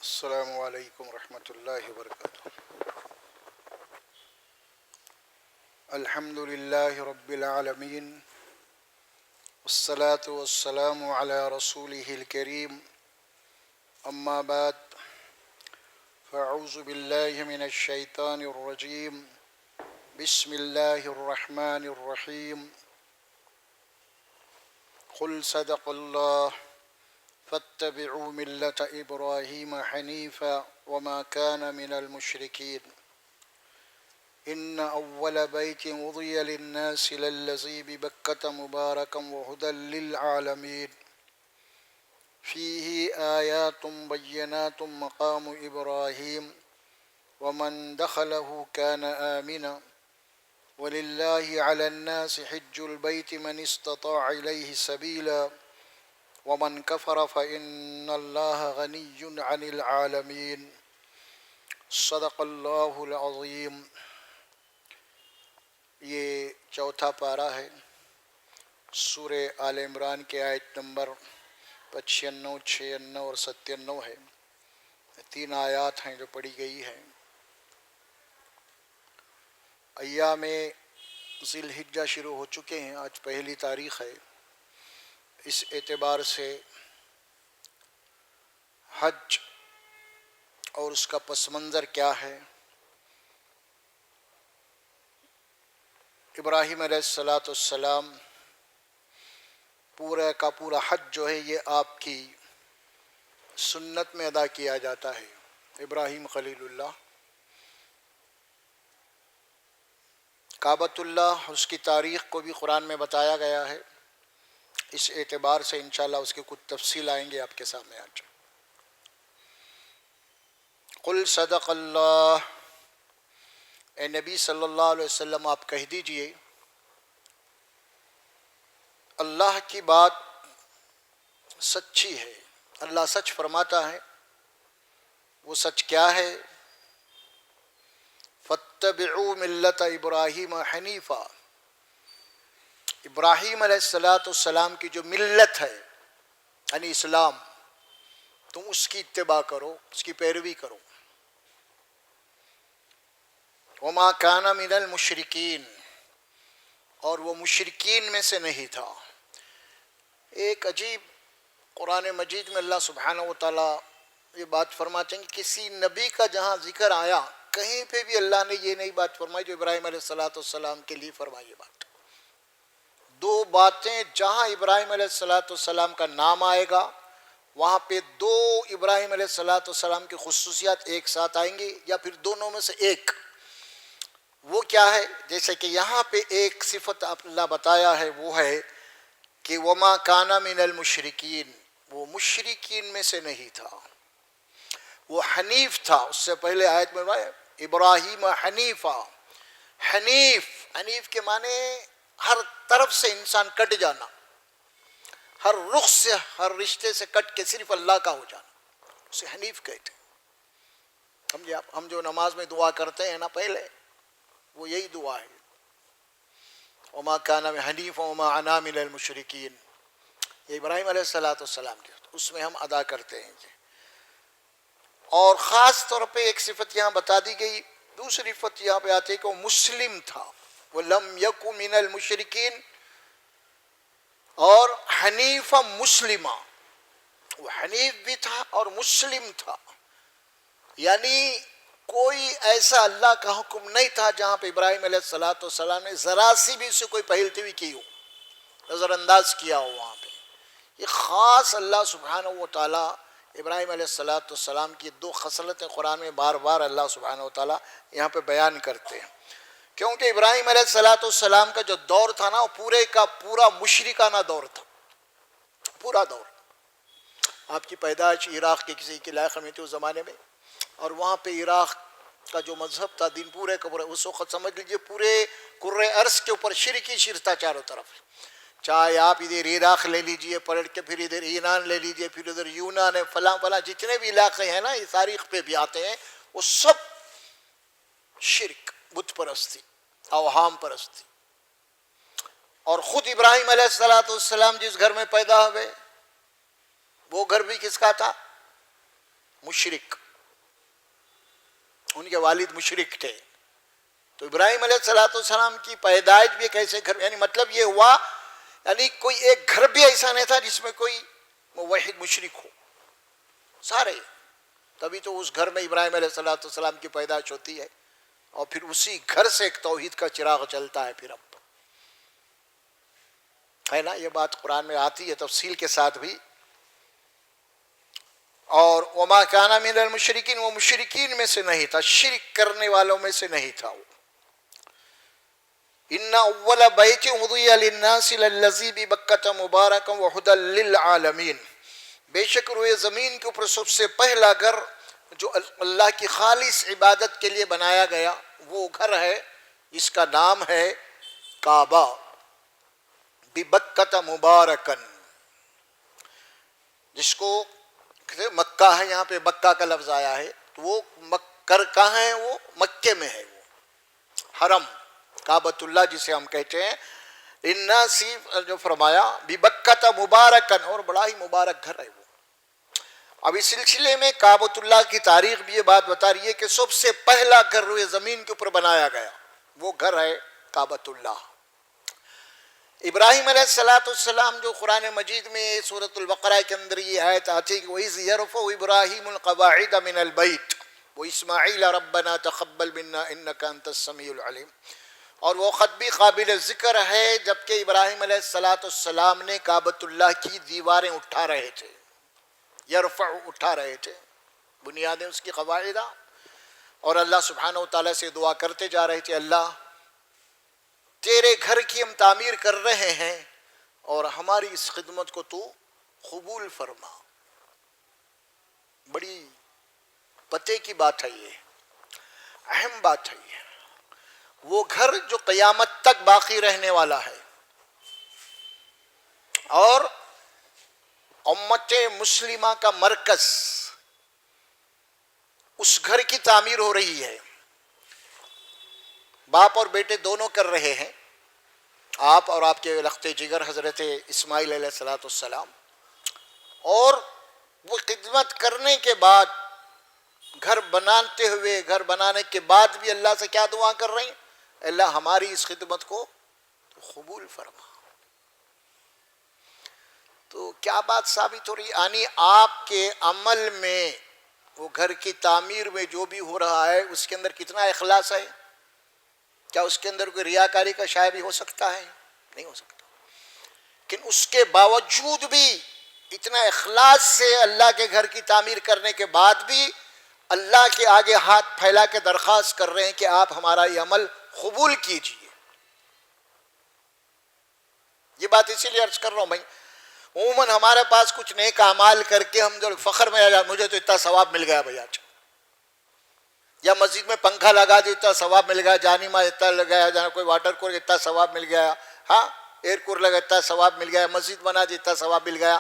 السلام علیکم ورحمۃ اللہ وبرکاتہ۔ الحمد للہ رب العالمین، والصلاة والسلام علی رسولہ الکریم، اما بعد فاعوذ باللہ من الشیطان الرجیم، بسم اللہ الرحمن الرحیم۔ قل صدق اللہ فاتبعوا ملة إبراهيم حنيفا وما كان من المشركين إن أول بيت وضع للناس للذي ببكة مباركا وهدى للعالمين فيه آيات بينات مقام إبراهيم ومن دخله كان آمنا ولله على الناس حج البيت من استطاع إليه سبيلا ومن كفر فإن الله غني عن العالمين صدق اللہ العظیم۔ یہ چوتھا پارہ ہے، سورہ آل عمران کے آیت نمبر 95، 96 اور 97 ہے۔ تین آیات ہیں جو پڑھی گئی ہیں۔ ایام ذی الحجہ شروع ہو چکے ہیں، آج پہلی تاریخ ہے۔ اس اعتبار سے حج اور اس کا پس منظر کیا ہے؟ ابراہیم علیہ السلام پورا کا پورا حج جو ہے یہ آپ کی سنت میں ادا کیا جاتا ہے۔ ابراہیم خلیل اللہ، کعبۃ اللہ، اس کی تاریخ کو بھی قرآن میں بتایا گیا ہے۔ اس اعتبار سے انشاءاللہ اس کے کچھ تفصیل آئیں گے آپ کے سامنے آج۔ قل صدق اللہ، اے نبی صلی اللہ علیہ وسلم آپ کہہ دیجئے اللہ کی بات سچی ہے، اللہ سچ فرماتا ہے۔ وہ سچ کیا ہے؟ فاتبعوا ملت ابراہیم حنیفا، ابراہیم علیہ السلام کی جو ملت ہے یعنی اسلام، تم اس کی اتباع کرو، اس کی پیروی کرو۔ وما کان من المشرکین، اور وہ مشرکین میں سے نہیں تھا۔ ایک عجیب قرآن مجید میں اللہ سبحانہ و تعالیٰ یہ بات فرماتے ہیں کہ کسی نبی کا جہاں ذکر آیا کہیں پہ بھی اللہ نے یہ نہیں بات فرمائی جو ابراہیم علیہ السلام کے لیے فرمائی۔ بات دو باتیں جہاں ابراہیم علیہ السلام کا نام آئے گا وہاں پہ دو ابراہیم علیہ السلام کی خصوصیات ایک ساتھ آئیں گی، یا پھر دونوں میں سے ایک۔ وہ کیا ہے؟ جیسے کہ یہاں پہ ایک صفت اللہ بتایا ہے، وہ ہے کہ وما کان من المشرکین، وہ مشرکین میں سے نہیں تھا، وہ حنیف تھا۔ اس سے پہلے آیت میں ابراہیم حنیفا، حنیف کے معنی ہر طرف سے انسان کٹ جانا، ہر رخ سے، ہر رشتے سے کٹ کے صرف اللہ کا ہو جانا، اسے حنیف کہتے ہیں۔ سمجھے آپ؟ ہم جو نماز میں دعا کرتے ہیں نا پہلے، وہ یہی دعا ہے، وما کان حنیفا وما انا من المشرکین۔ یہ ابراہیم علیہ السلام کی اس میں ہم ادا کرتے ہیں۔ اور خاص طور پہ ایک صفت یہاں بتا دی گئی، دوسری صفت یہاں پہ آتی ہے کہ وہ مسلم تھا، وہ لم یکن من المشرکین، اور حنیفا مسلمہ، وہ حنیف بھی تھا اور مسلم تھا۔ یعنی کوئی ایسا اللہ کا حکم نہیں تھا جہاں پہ ابراہیم علیہ السلام نے ذرا سی بھی اسے کوئی پہلتی کی ہو، نظر انداز کیا ہو وہاں پہ۔ یہ خاص اللہ سبحانہ و تعالیٰ ابراہیم علیہ السلام کی دو خصلتیں قرآن میں بار بار اللہ سبحانہ و تعالیٰ یہاں پہ بیان کرتے ہیں، کیونکہ ابراہیم علیہ السلام کا جو دور تھا نا وہ پورے کا پورا مشرکانہ دور تھا، پورا دور۔ آپ کی پیدائش عراق کے کسی علاقے میں تھی اس زمانے میں، اور وہاں پہ عراق کا جو مذہب تھا، دین پورے کا پورا، اس وقت سمجھ لیجیے پورے کرۂ ارض کے اوپر شرک ہی شرک تھا چاروں طرف۔ چاہے آپ ادھر عراق لے لیجئے پلٹ کے، پھر ادھر ایران لے لیجئے، پھر ادھر یونان ہے، فلاں فلاں جتنے بھی علاقے ہیں نا یہ تاریخ پہ بھی آتے ہیں، وہ سب شرک، بت پرستی، اوہام پرستی۔ اور خود ابراہیم علیہ السلام جس گھر میں پیدا ہوئے وہ گھر بھی کس کا تھا؟ مشرک، ان کے والد مشرک تھے. تو ابراہیم علیہ السلام کی پیدائش بھی ایک ایسے گھر، یعنی مطلب یہ ہوا یعنی کوئی ایک گھر بھی ایسا نہیں تھا جس میں کوئی موحد مشرک ہو، سارے. تبھی تو اس گھر میں ابراہیم علیہ السلام کی پیدائش ہوتی ہے، اور پھر اسی گھر سے ایک توحید کا چراغ چلتا ہے. پھر اب ہے نا، یہ بات قرآن میں آتی ہے تفصیل کے ساتھ بھی. اور وما کان من المشرکین، وہ مشرکین میں سے نہیں تھا، شرک کرنے والوں میں سے نہیں تھا وہ. ان اول بیت وضع للناس للذی ببکۃ مبارکا وہدی للعالمین، بے شک روئے زمین کے اوپر سب سے پہلا گھر جو اللہ کی خالص عبادت کے لیے بنایا گیا وہ گھر ہے جس کا نام ہے کعبہ. ببکۃ مبارکن، جس کو مکہ ہے، یہاں پہ مکہ کا لفظ آیا ہے، تو وہ مکر کہاں ہے؟ وہ مکے میں ہے، وہ حرم کعبۃ اللہ جسے ہم کہتے ہیں. للناس جو فرمایا ببکۃ مبارکن، اور بڑا ہی مبارک گھر ہے وہ. اب اس سلسلے میں کعبۃ اللہ کی تاریخ بھی یہ بات بتا رہی ہے کہ سب سے پہلا گھر روئے زمین کے اوپر بنایا گیا وہ گھر ہے کعبۃ اللہ. ابراہیم علیہ السلام جو قرآن مجید میں سورۃ البقرہ کے اندر یہ آیت آتی ہے کہ وَإِذْ يَرْفَعُ إِبْرَاهِيمُ الْقَوَاعِدَ مِنَ الْبَيْتِ وَإِسْمَاعِيلَ رَبَّنَا تَقَبَّلْ مِنَّا إِنَّكَ أَنْتَ السَّمِيعُ الْعَلِيمُ. اور وہ خط بھی قابل ذکر ہے جبکہ ابراہیم علیہ السلام نے کعبۃ اللہ کی دیواریں اٹھا رہے تھے، یرفع اٹھا رہے تھے، بنیادیں اس کی قواعدہ، اور اللہ سبحانہ و تعالیٰ سے دعا کرتے جا رہے تھے اللہ تیرے گھر کی ہم تعمیر کر رہے ہیں اور ہماری اس خدمت کو تو قبول فرما. بڑی پتے کی بات ہے، یہ اہم بات ہے. یہ وہ گھر جو قیامت تک باقی رہنے والا ہے، اور امت مسلمہ کا مرکز، اس گھر کی تعمیر ہو رہی ہے. باپ اور بیٹے دونوں کر رہے ہیں، آپ اور آپ کے لخت جگر حضرت اسماعیل علیہ السلام. اور وہ خدمت کرنے کے بعد، گھر بناتے ہوئے، گھر بنانے کے بعد بھی اللہ سے کیا دعا کر رہے ہیں؟ اللہ ہماری اس خدمت کو قبول فرما. تو کیا بات ثابت ہو رہی؟ یعنی آپ کے عمل میں، وہ گھر کی تعمیر میں جو بھی ہو رہا ہے اس کے اندر کتنا اخلاص ہے؟ کیا اس کے اندر کوئی ریاکاری کا شائع بھی ہو سکتا ہے؟ نہیں ہو سکتا. لیکن اس کے باوجود بھی اتنا اخلاص سے اللہ کے گھر کی تعمیر کرنے کے بعد بھی اللہ کے آگے ہاتھ پھیلا کے درخواست کر رہے ہیں کہ آپ ہمارا یہ عمل قبول کیجیے. یہ بات اسی لیے عرض کر رہا ہوں بھائی، عموماً ہمارے پاس کچھ نیک اعمال کر کے ہم جو فخر میں آ جائے مجھے تو اتنا ثواب مل گیا بھائی آج، یا مسجد میں پنکھا لگا دی اتنا ثواب مل گیا، جانی ماں اتنا لگایا، جہاں کوئی واٹر کولر اتنا ثواب مل گیا، ہاں ایئر کولر لگا اتنا ثواب مل گیا، مسجد بنا دی اتنا ثواب مل گیا.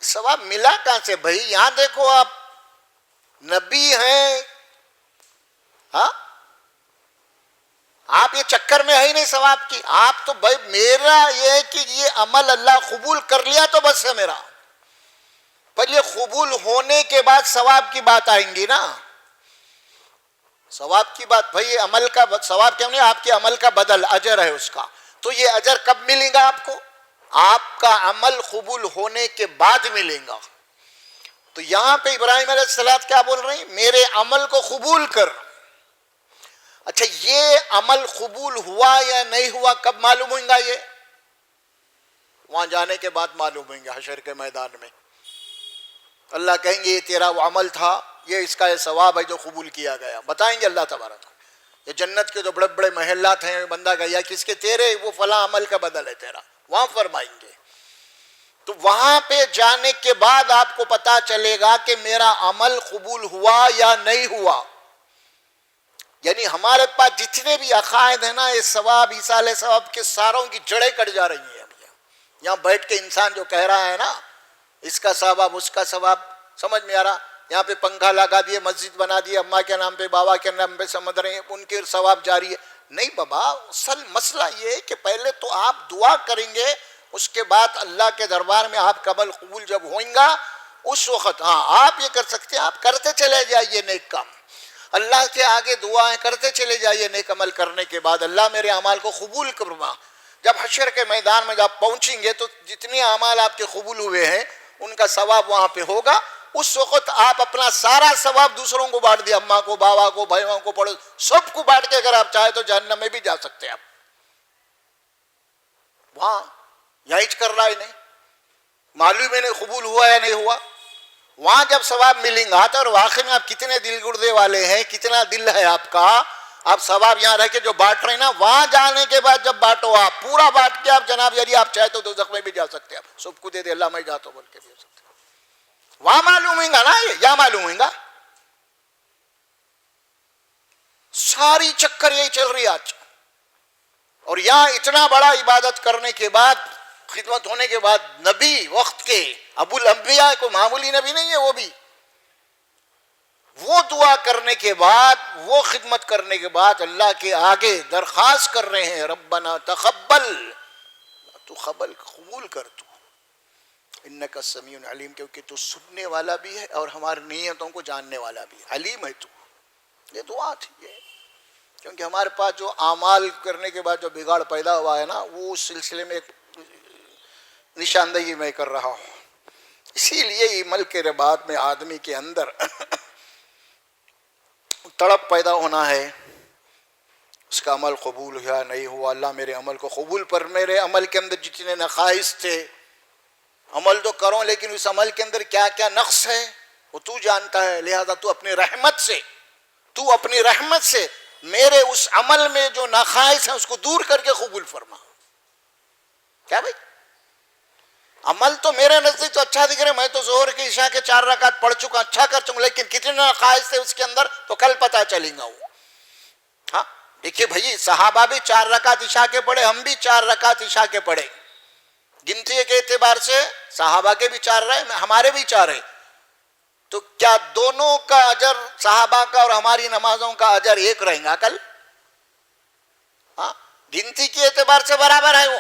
ثواب ملا کہاں سے بھائی؟ یہاں دیکھو آپ نبی ہیں، ہاں آپ یہ چکر میں ہے ہی نہیں ثواب کی. آپ تو بھائی میرا یہ ہے کہ یہ عمل اللہ قبول کر لیا تو بس ہے میرا، پر یہ قبول ہونے کے بعد ثواب کی بات آئیں گی نا. ثواب کی بات بھائی، عمل کا ثواب کیا نہیں، آپ کے عمل کا بدل اجر ہے اس کا. تو یہ اجر کب ملے گا آپ کو؟ آپ کا عمل قبول ہونے کے بعد ملے گا. تو یہاں پہ ابراہیم علیہ السلام کیا بول رہے ہیں؟ میرے عمل کو قبول کر. اچھا یہ عمل قبول ہوا یا نہیں ہوا کب معلوم ہوگا؟ یہ وہاں جانے کے بعد معلوم ہوئیں گے. حشر کے میدان میں اللہ کہیں گے یہ تیرا وہ عمل تھا، یہ اس کا یہ ثواب ہے جو قبول کیا گیا. بتائیں گے اللہ تبارک، یہ جنت کے جو بڑے بڑے محلات ہیں بندہ گیا کس کے؟ تیرے وہ فلاں عمل کا بدل ہے تیرا، وہاں فرمائیں گے. تو وہاں پہ جانے کے بعد آپ کو پتا چلے گا کہ میرا عمل قبول ہوا یا نہیں ہوا. یعنی ہمارے پاس جتنے بھی عقائد ہیں نا، یہ ثواب ایصال ثواب کے ساروں کی جڑیں کٹ جا رہی ہیں. یہاں بیٹھ کے انسان جو کہہ رہا ہے نا اس کا ثواب اس کا ثواب، سمجھ میں آ رہا؟ یہاں پہ پنکھا لگا دیے، مسجد بنا دیے، اماں کے نام پہ بابا کے نام پہ سمجھ رہے ہیں ان کے ثواب جاری ہے. نہیں بابا، اصل مسئلہ یہ ہے کہ پہلے تو آپ دعا کریں گے، اس کے بعد اللہ کے دربار میں آپ کا عمل قبول جب ہوئیں گا اس وقت ہاں آپ یہ کر سکتے ہیں، آپ کرتے چلے جائیے نیک کام، اللہ کے آگے دعائیں کرتے چلے جائیے نیک عمل کرنے کے بعد اللہ میرے اعمال کو قبول کروا۔ جب حشر کے میدان میں جب پہنچیں گے تو جتنے اعمال آپ کے قبول ہوئے ہیں ان کا ثواب وہاں پہ ہوگا، اس وقت آپ اپنا سارا ثواب دوسروں کو بانٹ دیا، اماں کو، بابا کو، بھائیوں کو، پڑوس، سب کو بانٹ کے اگر آپ چاہیں تو جہنم میں بھی جا سکتے ہیں آپ۔ وہاں یہی کر رہا ہے نہیں معلوم ہے نہیں قبول ہوا یا نہیں ہوا، وہاں جب ثواب ملیں گا تو اور واقعی میں آپ کتنے دل گردے والے ہیں، کتنا دل ہے آپ کا، آپ ثواب یہاں رہ کے جو بانٹ رہے ہیں نا، وہاں جانے کے بعد جب بانٹو آپ پورا بانٹ کے آپ جناب یعنی آپ چاہے تو دوزخ میں بھی جا سکتے ہیں، آپ سب کو دے دے اللہ میں جاتا ہوں بول کے بھی جا سکتے ہیں۔ وہاں معلوم ہوئے گا نا، یہ یا معلوم ہوئے گا، ساری چکر یہی چل رہی آج۔ اور یہاں اتنا بڑا عبادت کرنے کے بعد، خدمت ہونے کے بعد، نبی وقت کے ابو الانبیاء کو معمولی نبی نہیں ہے، وہ بھی وہ دعا کرنے کے بعد، وہ خدمت کرنے کے بعد اللہ کے آگے درخواست کر رہے ہیں ربنا تقبل، تو قبول کر تو انکا سمیع علیم، کیونکہ تو سننے والا بھی ہے اور ہماری نیتوں کو جاننے والا بھی ہے، علیم ہے تو۔ یہ دعا تھی یہ، کیونکہ ہمارے پاس جو اعمال کرنے کے بعد جو بگاڑ پیدا ہوا ہے نا، وہ اس سلسلے میں ایک نشاندہی میں کر رہا ہوں۔ اسی لیے عمل کے بعد میں آدمی کے اندر تڑپ پیدا ہونا ہے، اس کا عمل قبول ہوا نہیں ہوا، اللہ میرے عمل کو قبول، پر میرے عمل کے اندر جتنے نقائص تھے، عمل تو کروں لیکن اس عمل کے اندر کیا کیا نقص ہے وہ تو جانتا ہے، لہذا تو اپنی رحمت سے میرے اس عمل میں جو نقائص ہیں اس کو دور کر کے قبول فرما۔ کیا بھائی، عمل تو میرے نزدیک تو اچھا دکھ رہا ہے، میں تو ظہر کی عشاء کے 4 رکعت پڑھ چکا، اچھا کر چکا، لیکن کتنے نقائص تھے اس کے اندر تو کل پتہ چلیں گا وہ۔ ہاں دیکھیے بھائی، صحابہ بھی 4 رکعت عشاء کے پڑھے، ہم بھی 4 رکعت عشاء کے پڑھے، گنتی کے اعتبار سے صحابہ کے بھی 4 رہے، ہمارے بھی 4 ہے، تو کیا دونوں کا اجر، صحابہ کا اور ہماری نمازوں کا اجر ایک رہیں گا کل؟ ہاں گنتی کے اعتبار سے برابر ہے وہ،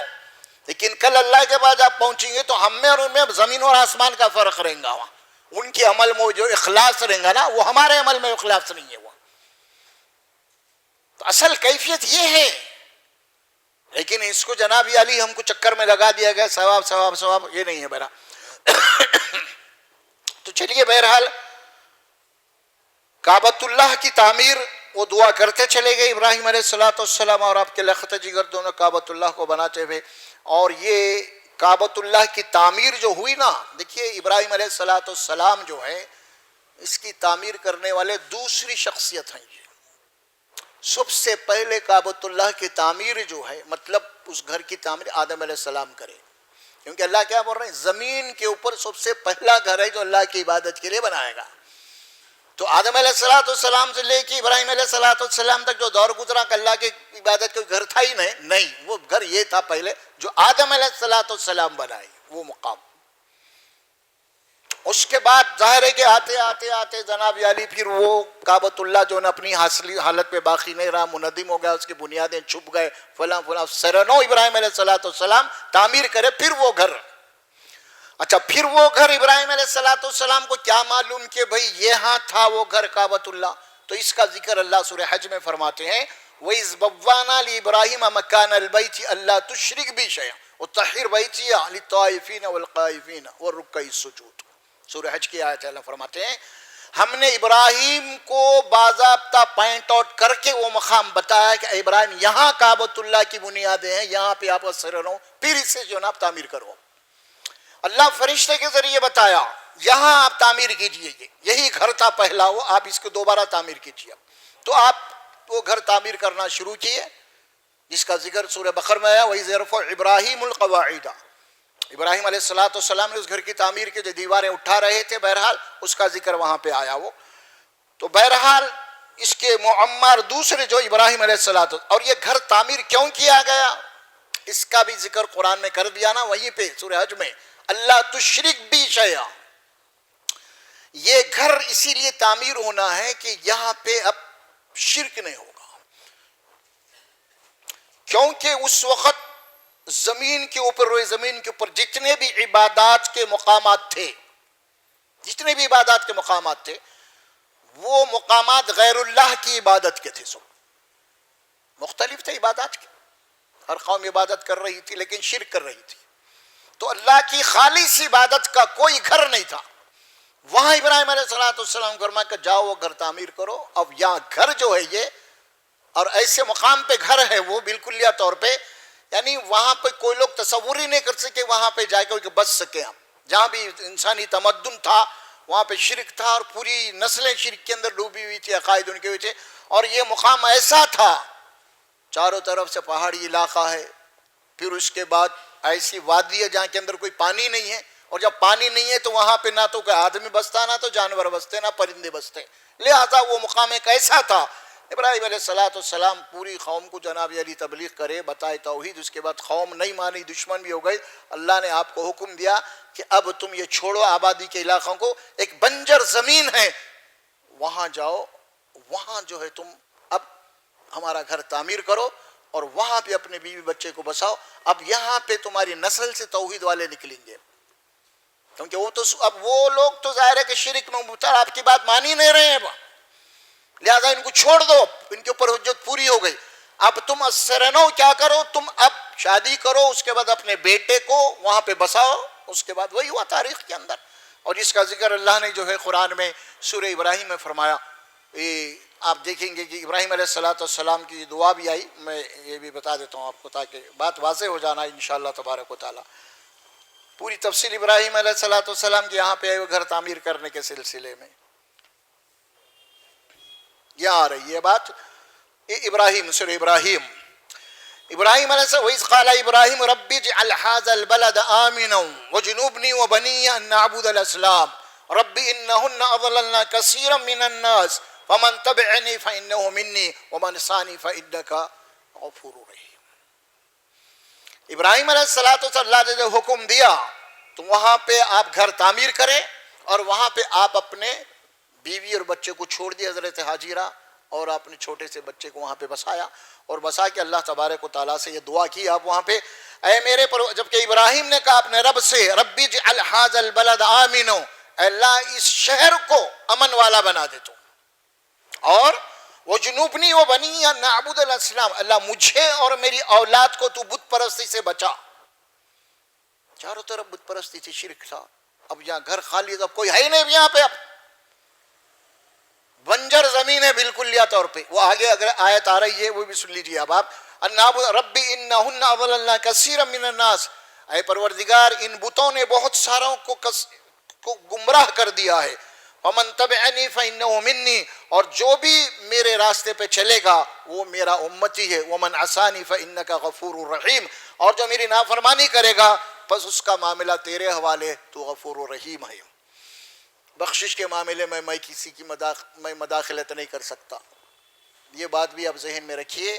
لیکن کل اللہ کے بعد آپ پہنچیں گے تو ہم میں اور ان میں زمین اور آسمان کا فرق رہیں گا، وہاں ان کے عمل میں جو اخلاص رہیں گا نا، وہ ہمارے عمل میں اخلاص نہیں ہے وہ۔ تو اصل کیفیت یہ ہے، لیکن اس کو جناب علی ہم کو چکر میں لگا دیا گیا، ثواب ثواب ثواب، یہ نہیں ہے میرا۔ تو چلیے بہرحال کعبۃ اللہ کی تعمیر وہ دعا کرتے چلے گئے ابراہیم علیہ السلام اور آپ کے لخت جگر دونوں کعبۃ اللہ کو بناتے ہوئے، اور یہ کعبۃ اللہ کی تعمیر جو ہوئی نا، دیکھیے ابراہیم علیہ السلام جو ہے اس کی تعمیر کرنے والے دوسری شخصیت ہیں۔ سب سے پہلے کعبۃ اللہ کی تعمیر جو ہے، مطلب اس گھر کی تعمیر آدم علیہ السلام کرے، کیونکہ اللہ کیا بول رہے ہیں، زمین کے اوپر سب سے پہلا گھر ہے جو اللہ کی عبادت کے لیے بنائے گا۔ تو آدم علیہ السلام سے لے کے ابراہیم علیہ السلام تک جو دور گزرا کہ اللہ کی عبادت کا گھر تھا ہی نہیں، وہ گھر یہ تھا پہلے جو آدم علیہ السلام بنائے، وہ مقام۔ اس کے بعد ظاہر ہے کہ آتے آتے آتے جناب علی پھر وہ کعبۃ اللہ جو اپنی حاصلی حالت پہ باقی نہیں رہا، منہدم ہو گیا، اس کی بنیادیں چھپ گئے، فلاں فلاں، سرنو ابراہیم علیہ السلام تعمیر کرے پھر وہ گھر۔ اچھا پھر وہ گھر ابراہیم علیہ السلام کو کیا معلوم کہ بھئی یہاں تھا وہ گھر کعبۃ اللہ، تو اس کا ذکر اللہ سورہ حج میں فرماتے ہیں، وَإِذْ بَوَّأْنَا لِإِبْرَاهِيمَ مَكَانَ الْبَيْتِ أَلَّا تُشْرِكْ بِي شَيْئًا وَطَهِّرْ بَيْتِيَ لِلطَّائِفِينَ وَالْقَائِفِينَ وَالرُّكَّعِ السُّجُودِ۔ سورہ حج کی آیت اللہ فرماتے ہیں ہم نے ابراہیم کو باضابطہ پوائنٹ آؤٹ کر کے وہ مقام بتایا کہ ابراہیم یہاں کعبۃ اللہ کی بنیادیں ہیں، یہاں پہ آپ سر رہو، پھر اس سے جو نا آپ تعمیر کرو۔ اللہ فرشتے کے ذریعے بتایا یہاں آپ تعمیر کیجئے، یہی گھر تھا پہلا، وہ آپ اس کو دوبارہ تعمیر کیجئے۔ تو آپ وہ گھر تعمیر کرنا شروع کیے، جس کا ذکر سورہ بقرہ میں آیا، وَإِذْ يَرْفَعُ إِبْرَاهِيمُ الْقَوَاعِدَ۔ ابراہیم علیہ السلام نے اس گھر کی تعمیر کے جو دیواریں اٹھا رہے تھے، بہرحال اس کا ذکر وہاں پہ آیا وہ۔ تو بہرحال اس کے معمر دوسرے جو ابراہیم علیہ السلام، اور یہ گھر تعمیر کیوں کیا گیا اس کا بھی ذکر قرآن میں کر دیا نا، وہیں پہ سورہ حج میں، اللہ تشرک بی شیئا۔ یہ گھر اسی لیے تعمیر ہونا ہے کہ یہاں پہ اب شرک نہیں ہوگا، کیونکہ اس وقت زمین کے اوپر، روئے زمین کے اوپر جتنے بھی عبادات کے مقامات تھے جتنے بھی عبادات کے مقامات تھے وہ مقامات غیر اللہ کی عبادت کے تھے، سب مختلف تھے عبادات کے، ہر قوم عبادت کر رہی تھی لیکن شرک کر رہی تھی، تو اللہ کی خالص عبادت کا کوئی گھر نہیں تھا۔ وہاں ابراہیم علیہ السلام فرمایا کہ جاؤ وہ گھر تعمیر کرو۔ اب یہاں گھر جو ہے یہ، اور ایسے مقام پہ گھر ہے وہ بالکلیہ طور پہ، یعنی وہاں پہ کوئی لوگ تصور ہی نہیں کر سکے وہاں پہ جا کے بچ سکے ہم۔ جہاں بھی انسانی تمدن تھا وہاں پہ شرک تھا، اور پوری نسلیں شرک کے اندر ڈوبی ہوئی تھی، عقائد ان کے ہوئے تھے، اور یہ مقام ایسا تھا چاروں طرف سے پہاڑی علاقہ ہے، پھر اس کے بعد ایسی وادی ہے جہاں کے اندر کوئی پانی نہیں ہے، اور جب پانی نہیں ہے تو وہاں پہ نہ تو کوئی آدمی بستا، نہ تو جانور بستے، نہ پرندے بستے، لہذا وہ مقام ایک ایسا تھا۔ ابراہیم علیہ السلام پوری قوم کو جناب علی تبلیغ کرے، بتائے توحید، اس کے بعد قوم نہیں مانی، دشمن بھی ہو گئی، اللہ نے آپ کو حکم دیا کہ اب تم یہ چھوڑو آبادی کے علاقوں کو، ایک بنجر زمین ہے وہاں جاؤ، وہاں جو ہے تم اب ہمارا گھر تعمیر کرو اور وہاں پہ اپنے بیوی بچے کو بساؤ، اب یہاں پہ تمہاری نسل سے توحید والے نکلیں گے، کیونکہ وہ تو اب وہ لوگ تو ظاہر ہے کہ شرک میں مبتلا، آپ کی بات مان ہی نہیں رہے ہیں، لہذا ان کو چھوڑ دو، ان کے اوپر حجت پوری ہو گئی۔ اب تم اسرنو کیا کرو، تم اب شادی کرو، اس کے بعد اپنے بیٹے کو وہاں پہ بساؤ، اس کے بعد وہی ہوا تاریخ کے اندر، اور جس کا ذکر اللہ نے جو ہے قرآن میں سورہ ابراہیم میں فرمایا۔ آپ دیکھیں گے کہ ابراہیم علیہ السلام کی دعا بھی آئی، میں یہ بھی بتا دیتا ہوں آپ کو تاکہ بات واضح ہو جانا انشاءاللہ تبارک و تعالی۔ پوری تفصیل ابراہیم علیہ السلام کی یہاں پہ آئی گھر تعمیر کرنے کے سلسلے میں، یہاں آ رہی ہے بات ابراہیم، سورہ ابراہیم علیہ السلام، وَإِذْ قَالَ إِبْرَاهِيمُ رَبِّ اجْعَلْ هَٰذَا الْبَلَدَ آمِنًا وَاجْنُبْنِي وَبَنِيَّ أَن نَّعْبُدَ الْأَصْنَامَ رَبِّ إِنَّهُنَّ أَضْلَلْنَ كَثِيرًا مِّنَ النَّاسِ فَمَن تَبِعَنِي فَإِنَّهُ مِنِّي وَمَنْ عَصَانِي فَإِنَّكَ غَفُورٌ رَحِيمٌ۔ ابراہیم علیہ السلام اللہ نے جو حکم دیا تو وہاں پہ آپ گھر تعمیر کریں، اور وہاں پہ آپ اپنے بیوی اور بچے کو چھوڑ دیا، حضرت ہاجرہ، اور اپنے چھوٹے سے بچے کو وہاں پہ بسایا، اور بسا کے اللہ تبارک و تعالیٰ سے یہ دعا کی آپ وہاں پہ، اے میرے پر، جبکہ ابراہیم نے کہا اپنے رب سے ربی اجعل ھذا البلد آمنا، اے اللہ اس شہر کو امن والا بنا دے تو، اور وجنوبنی وبنی ان نعبد الاصنام، اللہ مجھے اور میری اولاد کو تو بت پرستی سے بچا۔ چاروں طرف بت پرستی تھی، شرک تھا، اب یہاں گھر خالی، اب کوئی ہے ہی نہیں یہاں پہ، اب بنجر زمین ہے بالکلیہ طور پہ۔ وہ آگے اگر آیت آ رہی ہے وہ بھی سن لیجیے اب آپ، ربی انہن اضللن کثیرا من الناس، اے پروردگار ان بتوں نے بہت ساروں کو گمراہ کر دیا ہے، ومن تبعنی فانہ منی، اور جو بھی میرے راستے پہ چلے گا وہ میرا امتی ہے، ومن عصانی فانک غفور رحیم، اور جو میری نافرمانی کرے گا بس اس کا معاملہ تیرے حوالے، تو غفور رحیم ہے۔ بخشش کے معاملے میں کسی کی میں مداخلت نہیں کر سکتا، یہ بات بھی آپ ذہن میں رکھیے۔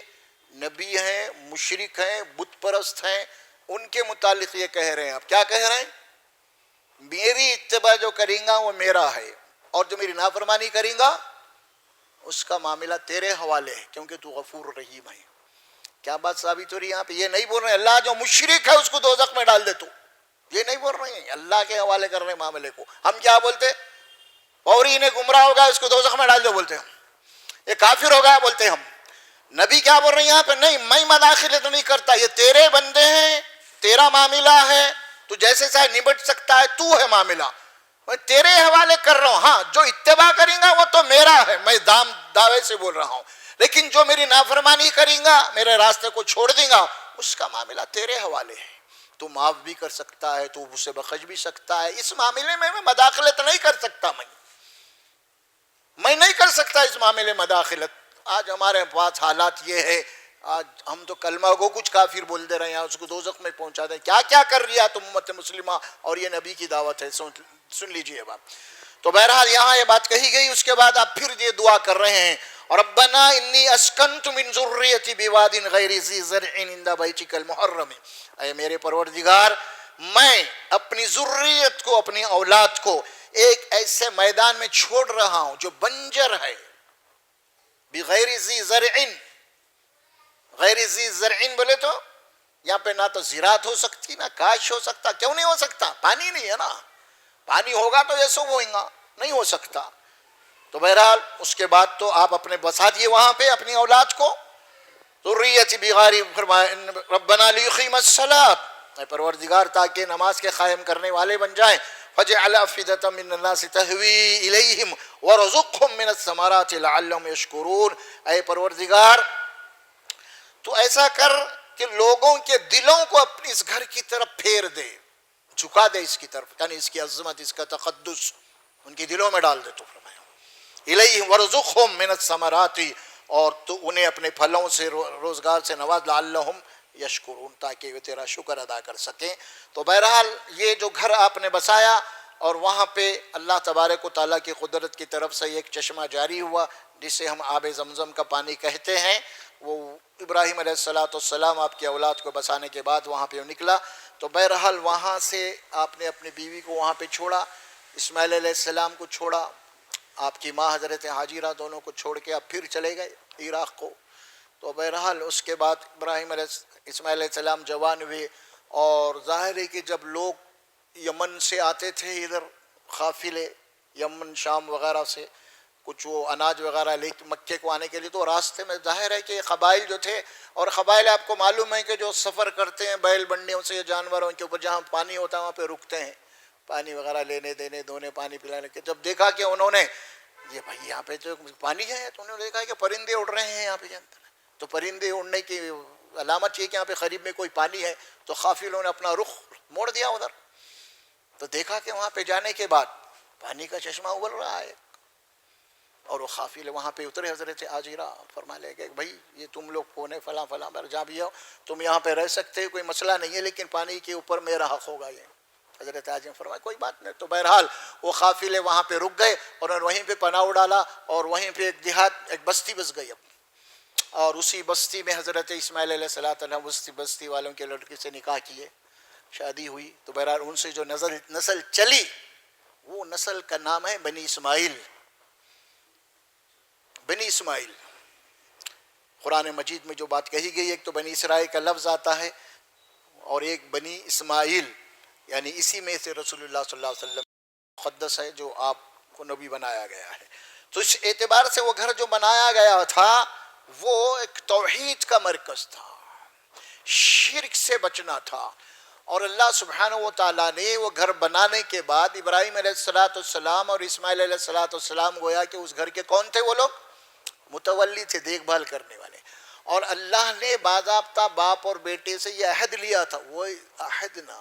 نبی ہیں، مشرک ہیں، بت پرست ہیں، ان کے متعلق یہ کہہ رہے ہیں، آپ کیا کہہ رہے ہیں؟ میری اتباع جو کریں گا وہ میرا ہے، اور جو میری نافرمانی کریں گا اس کا معاملہ تیرے حوالے ہے، کیونکہ تو غفور رحیم ہے۔ کیا بات ثابت ہو رہی ہے یہاں پہ؟ یہ نہیں بول رہے ہیں اللہ جو مشرک ہے اس کو دوزخ میں ڈال دے، تو یہ نہیں بول رہے ہیں، اللہ کے حوالے کر رہے ہیں معاملے کو۔ ہم کیا بولتے؟ فوری نے گمراہ ہوگا اس کو دوزخ میں ڈال دو بولتے ہم، یہ کافر ہو گیا بولتے ہم۔ نبی کیا بول رہے ہیں یہاں پہ؟ نہیں، میں مداخلت نہیں کرتا، یہ تیرے بندے ہیں، تیرا معاملہ ہے، تو جیسے چاہے نبٹ سکتا ہے، تو ہے معاملہ، میں تیرے حوالے کر رہا ہوں۔ ہاں جو اتباع کریں گا وہ تو میرا ہے، میں دعوے سے بول رہا ہوں، لیکن جو میری نافرمانی کریں گا، میرے راستے کو چھوڑ دیں گا، اس کا معاملہ تیرے حوالے ہے، تو معاف بھی کر سکتا ہے، تو اسے بخش بھی سکتا ہے، اس معاملے میں مداخلت نہیں کر سکتا، میں نہیں کر سکتا اس معاملے میں مداخلت۔ آج ہمارے پاس حالات یہ ہے، آج ہم تو کلمہ کو کچھ کافر بول دے رہے ہیں، اس کو دوزخ میں پہنچا دیں، کیا کیا کر رہی ہے تم امت مسلمہ، اور یہ نبی کی دعوت ہے، سن لیجئے بات۔ تو بہرحال یہاں یہ بات کہی گئی، اس کے بعد آپ پھر یہ دعا کر رہے ہیں، ربنا انی اسکنت من ذریتی بواد غیر ذی زرع عند بیتک المحرم، اے میرے پروردگار میں اپنی ذریت کو، اپنی اولاد کو ایک ایسے میدان میں چھوڑ رہا ہوں جو بنجر ہے، بغیر ذی زرع، غیر ذی زرع بولے تو یہاں پہ نہ تو زراعت ہو سکتی، نہ کاشت ہو سکتا، کیوں نہیں ہو سکتا؟ پانی نہیں ہے نا، پانی ہوگا تو ایسے ہوئیں گا، نہیں ہو سکتا. تو بہرحال اس کے بعد تو آپ اپنے بسا دیے وہاں پہ اپنی اولاد کو. ذریت بغاری فرمایا ربنا لیقیم الصلاۃ، اے پروردگار تاکہ نماز کے قائم کرنے والے بن جائیں. فجعل افئدۃ من الناس تہوی الیہم وارزقہم من الثمرات لعلہم یشکرون. اے پروردگار تو ایسا کر کہ لوگوں کے دلوں کو اپنی اس گھر کی طرف پھیر دے، جھکا دے اس کی طرف، یعنی اس کی عظمت، اس کا تقدس ان کے دلوں میں ڈال دے. تو فرمایا الیہم وارزقہم من الثمرات، اور تو انہیں اپنے پھلوں سے روزگار سے نواز، لعلہم یشکرون تاکہ وہ تیرا شکر ادا کر سکیں. تو بہرحال یہ جو گھر آپ نے بسایا اور وہاں پہ اللہ تبارک و تعالیٰ کی قدرت کی طرف سے ایک چشمہ جاری ہوا جسے ہم آب زمزم کا پانی کہتے ہیں، وہ ابراہیم علیہ السلام آپ کی اولاد کو بسانے کے بعد وہاں پہ نکلا. تو بہرحال وہاں سے آپ نے اپنی بیوی کو وہاں پہ چھوڑا، اسماعیل علیہ السلام کو چھوڑا، آپ کی ماں حضرت حاجرہ دونوں کو چھوڑ کے آپ پھر چلے گئے عراق کو. تو بہرحال اس کے بعد اسماعیل علیہ السلام جوان ہوئے، اور ظاہر ہے کہ جب لوگ یمن سے آتے تھے ادھر قافلے، یمن شام وغیرہ سے کچھ وہ اناج وغیرہ لے کے مکے کو آنے کے لیے، تو راستے میں ظاہر ہے کہ قبائل جو تھے، اور قبائل آپ کو معلوم ہے کہ جو سفر کرتے ہیں بیل بنڈیوں سے جانوروں کے اوپر، جہاں پانی ہوتا ہے وہاں پہ رکتے ہیں پانی وغیرہ لینے دینے دونے پانی پلانے کے. جب دیکھا کہ انہوں نے یہ بھائی یہاں پہ تو پانی ہے، تو انہوں نے دیکھا کہ پرندے اڑ رہے ہیں یہاں پہ. تو پرندے اڑنے کی علامت یہ کہ یہاں پہ قریب میں کوئی پانی ہے، تو قافلوں نے اپنا رخ موڑ دیا ادھر. تو دیکھا کہ وہاں پہ جانے کے بعد پانی کا چشمہ ابل رہا ہے، اور وہ قافلے وہاں پہ اترے. حضرت حاجرہ فرما لے کہ بھائی یہ تم لوگ کون ہے، فلاں فلاں بر جا بھی ہو، تم یہاں پہ رہ سکتے، کوئی مسئلہ نہیں ہے، لیکن پانی کے اوپر میرا حق ہوگا. یہ حضرت حاجرہ فرمایا کوئی بات نہیں. تو بہرحال وہ قافلے وہاں پہ رک گئے، اور انہوں نے وہیں پہ پناہ ڈالا، اور وہیں پہ ایک دیہات، ایک بستی بس گئی. اور اسی بستی میں حضرت اسماعیل علیہ السلام اس بستی والوں کے لڑکی سے نکاح کیے، شادی ہوئی. تو بہرحال ان سے جو نسل چلی، وہ نسل کا نام ہے بنی اسماعیل. بنی اسماعیل قرآن مجید میں جو بات کہی گئی، ایک تو بنی اسرائیل کا لفظ آتا ہے، اور ایک بنی اسماعیل، یعنی اسی میں سے رسول اللہ صلی اللہ علیہ وسلم مقدس ہے جو آپ کو نبی بنایا گیا ہے. تو اس اعتبار سے وہ گھر جو بنایا گیا تھا وہ ایک توحید کا مرکز تھا، شرک سے بچنا تھا. اور اللہ سبحانہ و تعالیٰ نے وہ گھر بنانے کے بعد ابراہیم علیہ السلام اور اسماعیل علیہ السلام گویا کہ اس گھر کے کون تھے؟ وہ لوگ متولی تھے، دیکھ بھال کرنے والے. اور اللہ نے باضابطہ باپ اور بیٹے سے یہ عہد لیا تھا، وہ عہدنا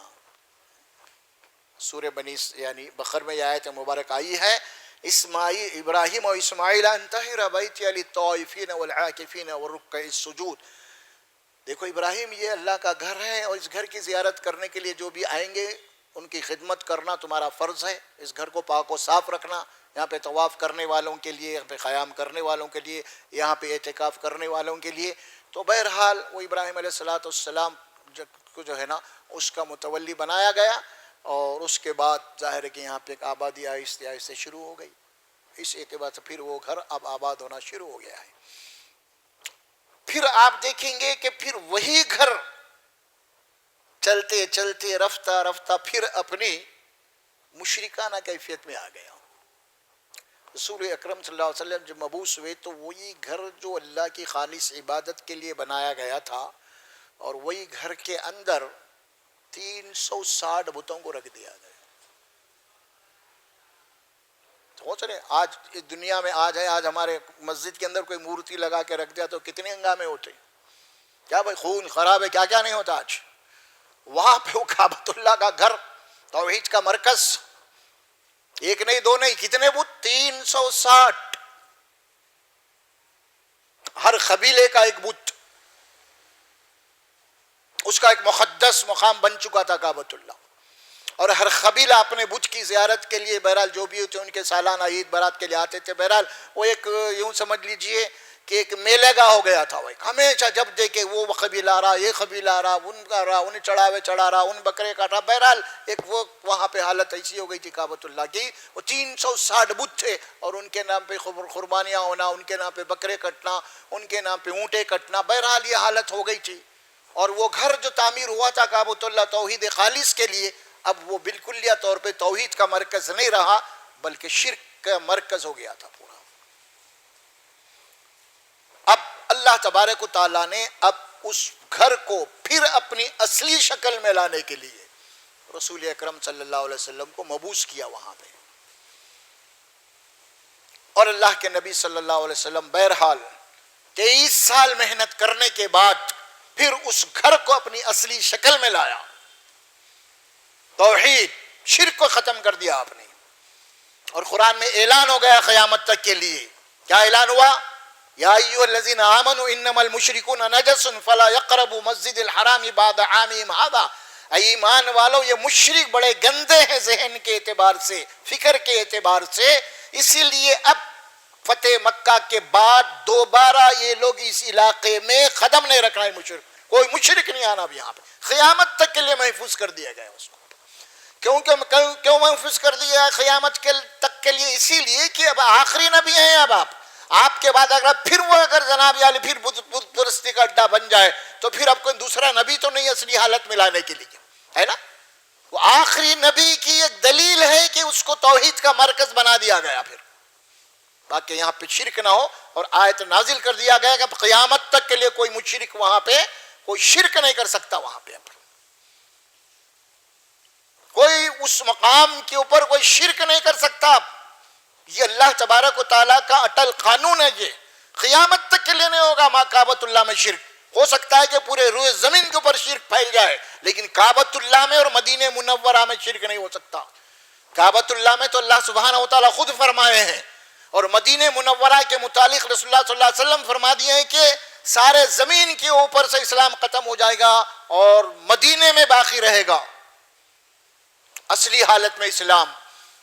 سورہ بنی یعنی بقرہ میں یہ آیت مبارک آئی ہے، اسماعیل ابراہیم و اسماعیل ان طہر بیتی للطائفین والعاکفین والرکع السجود. دیکھو ابراہیم یہ اللہ کا گھر ہے، اور اس گھر کی زیارت کرنے کے لیے جو بھی آئیں گے ان کی خدمت کرنا تمہارا فرض ہے. اس گھر کو پاک و صاف رکھنا، یہاں پہ طواف کرنے والوں کے لیے، یہاں پہ قیام کرنے والوں کے لیے، یہاں پہ اعتکاف کرنے والوں کے لیے. تو بہرحال وہ ابراہیم علیہ السلام کو جو ہے نا اس کا متولی بنایا گیا، اور اس کے بعد ظاہر ہے کہ یہاں پہ ایک آبادی آہستہ آہستہ شروع ہو گئی. اس اعتبار سے پھر وہ گھر اب آباد ہونا شروع ہو گیا ہے. پھر آپ دیکھیں گے کہ پھر وہی گھر چلتے چلتے رفتہ رفتہ پھر اپنی مشرکانہ کیفیت میں آ گیا. رسول اکرم صلی اللہ علیہ وسلم جب مبعوث ہوئے تو وہی گھر جو اللہ کی خالص عبادت کے لیے بنایا گیا تھا، اور وہی گھر کے اندر 360 بتوں کو رکھ دیا گیا. سوچ رہے آج اس دنیا میں آج ہمارے مسجد کے اندر کوئی مورتی لگا کے رکھ دیا تو کتنے ہنگامے ہوتے، کیا بھائی خون خراب ہے، کیا کیا نہیں ہوتا. آج وہاں پہ وہ کعبۃ اللہ کا گھر، توحید کا مرکز، ایک نہیں دو نہیں، کتنے بت؟ 360. ہر قبیلے کا ایک بت، اس کا ایک مقدس مقام بن چکا تھا کعبۃ اللہ. اور ہر قبیلہ اپنے بت کی زیارت کے لیے بہرحال جو بھی ہوتے ان کے سالانہ عید برات کے لیے آتے تھے. بہرحال وہ ایک یوں سمجھ لیجئے کہ ایک میلے کا ہو گیا تھا. وہ ہمیشہ جب دیکھے وہ قبیلہ آ رہا، یہ قبیلہ آ رہا، ان کا رہا، ان چڑھاوے چڑھا رہا، ان بکرے کاٹ رہا. بہرحال ایک وہ وہاں پہ حالت ایسی ہو گئی تھی کعبۃ اللہ کی. وہ 360 بت تھے، اور ان کے نام پہ قربانیاں ہونا، ان کے نام پہ بکرے کٹنا، ان کے نام پہ اونٹیں کٹنا. بہرحال یہ حالت ہو گئی تھی. اور وہ گھر جو تعمیر ہوا تھا کعبۃ اللہ توحید خالص کے لیے، اب وہ بالکلیہ طور پہ توحید کا مرکز نہیں رہا بلکہ شرک کا مرکز ہو گیا تھا پورا. اب اللہ تبارک و تعالیٰ نے اب اس گھر کو پھر اپنی اصلی شکل میں لانے کے لیے رسول اکرم صلی اللہ علیہ وسلم کو مبعوث کیا وہاں پہ. اور اللہ کے نبی صلی اللہ علیہ وسلم بہرحال 23 سال محنت کرنے کے بعد پھر اس گھر کو اپنی اصلی شکل میں لایا. توحید شرک کو ختم کر دیا آپ نے. اور قرآن میں اعلان ہو گیا قیامت تک کے لیے. کیا اعلان ہوا؟ یا ایھا الذین آمنوا انما المشرکون نجس فلا یقربوا مسجد الحرام بعد عامهم ھذا. اے ایمان والو، یہ مشرک بڑے گندے ہیں ذہن کے اعتبار سے، فکر کے اعتبار سے، اسی لیے اب فتح مکہ کے بعد دوبارہ یہ لوگ اس علاقے میں قدم نہیں رکھنا ہے. مشرک کوئی مشرک نہیں آنا اب یہاں پہ. قیامت تک کے لیے محفوظ کر دیا گیا اس کو. کیوں محفوظ کر دیا ہے قیامت تک کے لیے؟ اسی لیے کہ اب آخری نبی ہیں. اب آپ کے بعد اگر پھر وہ اگر جناب علی پھر بت پرستی کا اڈا بن جائے تو پھر اب کوئی دوسرا نبی تو نہیں اصلی حالت میں لانے کے لیے، ہے نا. وہ آخری نبی کی ایک دلیل ہے کہ اس کو توحید کا مرکز بنا دیا گیا پھر، تاکہ یہاں پہ شرک نہ ہو. اور آیت نازل کر دیا گیا کہ اب قیامت تک کے لیے کوئی مشرک وہاں پہ کوئی شرک نہیں کر سکتا. وہاں پہ کوئی اس مقام کے اوپر کوئی شرک نہیں کر سکتا. یہ اللہ تبارک و تعالیٰ کا اٹل قانون ہے. یہ قیامت تک کے لیے نہیں ہوگا ماں کعبۃ اللہ میں شرک. ہو سکتا ہے کہ پورے روئے زمین کے اوپر شرک پھیل جائے، لیکن کعبۃ اللہ میں اور مدینہ منورہ میں شرک نہیں ہو سکتا. کعبۃ اللہ میں تو اللہ سبحانہ و تعالیٰ خود فرمائے ہیں، اور مدینہ منورہ کے متعلق رسول اللہ صلی اللہ علیہ وسلم فرما دیے ہیں کہ سارے زمین کے اوپر سے اسلام ختم ہو جائے گا اور مدینہ میں باقی رہے گا اصلی حالت میں اسلام.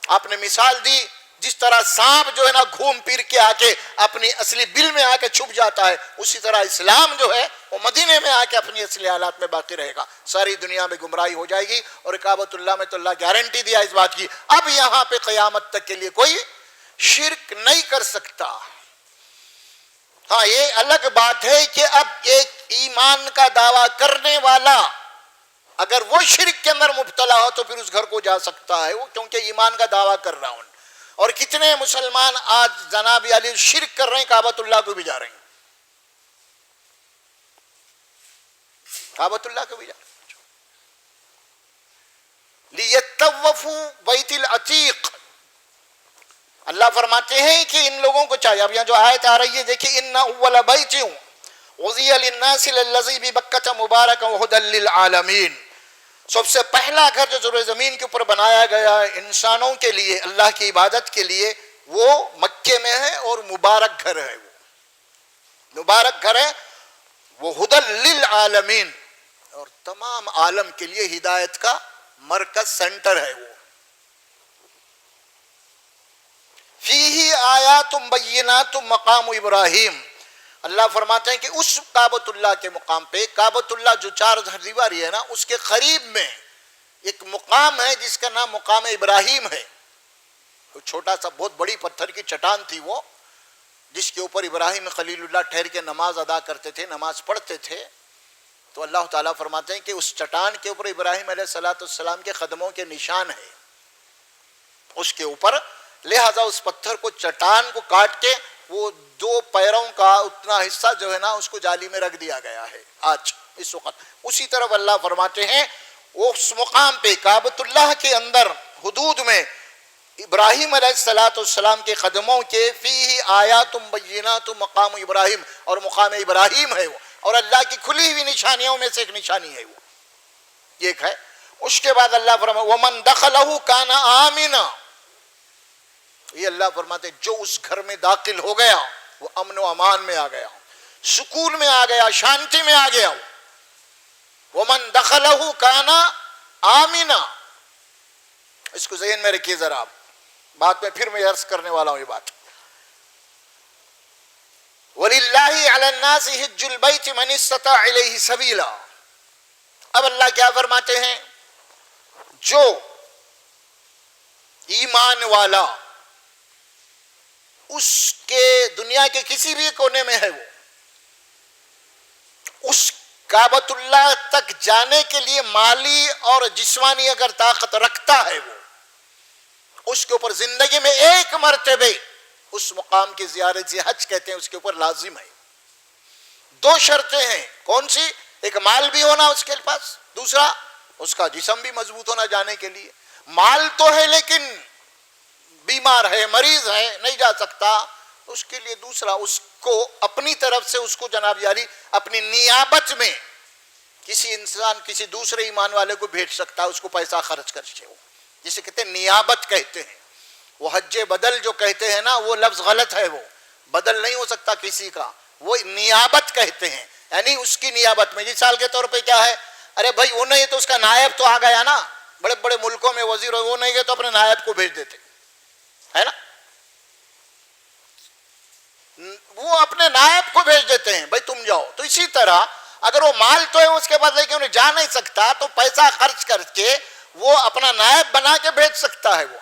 آپ نے مثال دی جس طرح سانپ جو ہے نا گھوم پھر کے آ کے اپنی اصلی بل میں آ کے چھپ جاتا ہے، اسی طرح اسلام جو ہے وہ مدینے میں آ کے اپنی اصلی حالات میں باقی رہے گا. ساری دنیا میں گمراہی ہو جائے گی. اور کعبۃ اللہ میں تو اللہ گارنٹی دیا اس بات کی اب یہاں پہ قیامت تک کے لیے کوئی شرک نہیں کر سکتا. ہاں یہ الگ بات ہے کہ اب ایک ایمان کا دعویٰ کرنے والا اگر وہ شرک کے اندر مبتلا ہو تو پھر اس گھر کو جا سکتا ہے وہ، کیونکہ ایمان کا دعویٰ کر رہا ہوں. اور کتنے مسلمان آج جناب علی شرک کر رہے ہیں، کعبۃ اللہ کو بھی جا رہے ہیں، کعبۃ اللہ کو بھی جا رہے ہیں. لیطوفوا بیت العتیق. اللہ فرماتے ہیں کہ ان لوگوں کو چاہیے. اب یہاں جو آیت آ رہی ہے دیکھیں، ان اول بیت وضع للناس للذی ببکۃ مبارکا وہدی للعالمین. سب سے پہلا گھر جو زیر زمین کے اوپر بنایا گیا ہے انسانوں کے لیے، اللہ کی عبادت کے لیے، وہ مکے میں ہے اور مبارک گھر ہے. وہ مبارک گھر ہے، وہ ہدی للعالمین، اور تمام عالم کے لیے ہدایت کا مرکز سینٹر ہے. وہ فیہ آیات بینات مقام ابراہیم. اللہ فرماتے ہیں کہ اس کعبۃ اللہ کے مقام پہ، کعبۃ اللہ جو 4 دیواری ہے نا، اس کے قریب میں ایک مقام ہے جس کا نام مقام ابراہیم ہے. وہ چھوٹا سا بہت بڑی پتھر کی چٹان تھی وہ، جس کے اوپر ابراہیم خلیل اللہ ٹھہر کے نماز ادا کرتے تھے، نماز پڑھتے تھے. تو اللہ تعالیٰ فرماتے ہیں کہ اس چٹان کے اوپر ابراہیم علیہ السلام کے قدموں کے نشان ہے اس کے اوپر. لہذا اس پتھر کو، چٹان کو کاٹ کے وہ 2 پیروں کا اتنا حصہ جو ہے نا اس کو جالی میں رکھ دیا گیا ہے آج اس وقت. اسی طرف اللہ فرماتے ہیں اس مقام پہ کعبۃ اللہ کے اندر حدود میں ابراہیم علیہ السلام کے قدموں کے فیہ آیات بینات مقام ابراہیم، اور مقام ابراہیم ہے وہ، اور اللہ کی کھلی ہوئی نشانیوں میں سے ایک نشانی ہے وہ، یہ ایک ہے. اس کے بعد اللہ فرماتے ومن دخلہ کان آمنا. یہ اللہ فرماتے جو اس گھر میں داخل ہو گیا وہ امن و امان میں آ گیا، سکون میں آ گیا، شانتی میں آ گیا. ومن دخلہ کان آمنا. اس کو ذہن میں رکھیے ذرا، آپ بات میں پھر میں عرض کرنے والا ہوں یہ بات. وَلِلَّهِ عَلَى النَّاسِ حِجُّ الْبَيْتِ مَنِ اسْتَطَاعَ إِلَيْهِ سَبِيلًا. اب اللہ کیا فرماتے ہیں؟ جو ایمان والا اس کے دنیا کے کسی بھی کونے میں ہے، وہ اس کعبۃ اللہ تک جانے کے لیے مالی اور جسمانی اگر طاقت رکھتا ہے وہ، اس کے اوپر زندگی میں ایک مرتبہ اس مقام کی زیارت سے حج کہتے ہیں اس کے اوپر لازم ہے۔ دو شرطیں ہیں، کون سی؟ ایک مال بھی ہونا اس کے پاس، دوسرا اس کا جسم بھی مضبوط ہونا جانے کے لیے۔ مال تو ہے لیکن بیمار ہے، مریض ہے، نہیں جا سکتا، اس کے لیے دوسرا اس کو اپنی طرف سے اس کو جناب یاری اپنی نیابت میں کسی انسان کسی دوسرے ایمان والے کو بھیج سکتا ہے، اس کو پیسہ خرچ کر کے، جسے کہتے ہیں نیابت کہتے ہیں۔ وہ حج بدل جو کہتے ہیں نا وہ لفظ غلط ہے، وہ بدل نہیں ہو سکتا کسی کا، وہ نیابت کہتے ہیں، یعنی اس کی نیابت میں۔ مثال کے طور پہ کیا ہے، ارے بھائی وہ نہیں تو اس کا نائب تو آ گیا نا، بڑے بڑے ملکوں میں وزیر وہ نہیں گئے تو اپنے نائب کو بھیج دیتے ہے نا، وہ اپنے نائب کو بھیج دیتے ہیں بھائی تم جاؤ۔ تو اسی طرح اگر وہ مال تو ہے اس کے بعد لیکن انہیں جا نہیں سکتا تو پیسہ خرچ کر کے وہ اپنا نائب بنا کے بھیج سکتا ہے وہ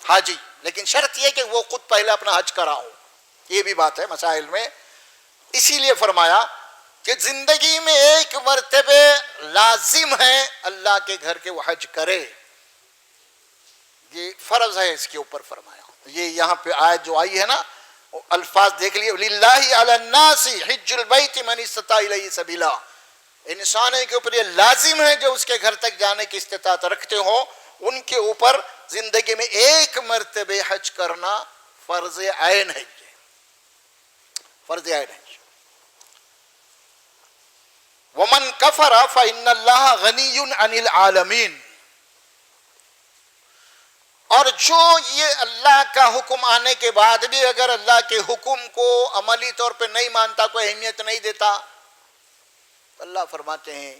حاجی، لیکن شرط یہ کہ وہ خود پہلے اپنا حج کراؤ۔ یہ بھی بات ہے مسائل میں، اسی لیے فرمایا کہ زندگی میں ایک مرتبہ لازم ہے اللہ کے گھر کے وہ حج کرے، یہ فرض ہے اس کے اوپر فرمایا۔ یہ یہاں پہ آیت جو آئی ہے نا، الفاظ دیکھ لیے، للہ علی الناس حج البیت من استطاع الیہ سبیلا، انسان کے اوپر یہ لازم ہے جو اس کے گھر تک جانے کی استطاعت رکھتے ہوں، ان کے اوپر زندگی میں ایک مرتبہ حج کرنا فرض عین ہے، فرض عین ہے۔ ومن کفر فإن اللہ غنی عن العالمین، اور جو یہ اللہ کا حکم آنے کے بعد بھی اگر اللہ کے حکم کو عملی طور پہ نہیں مانتا، کوئی اہمیت نہیں دیتا، اللہ فرماتے ہیں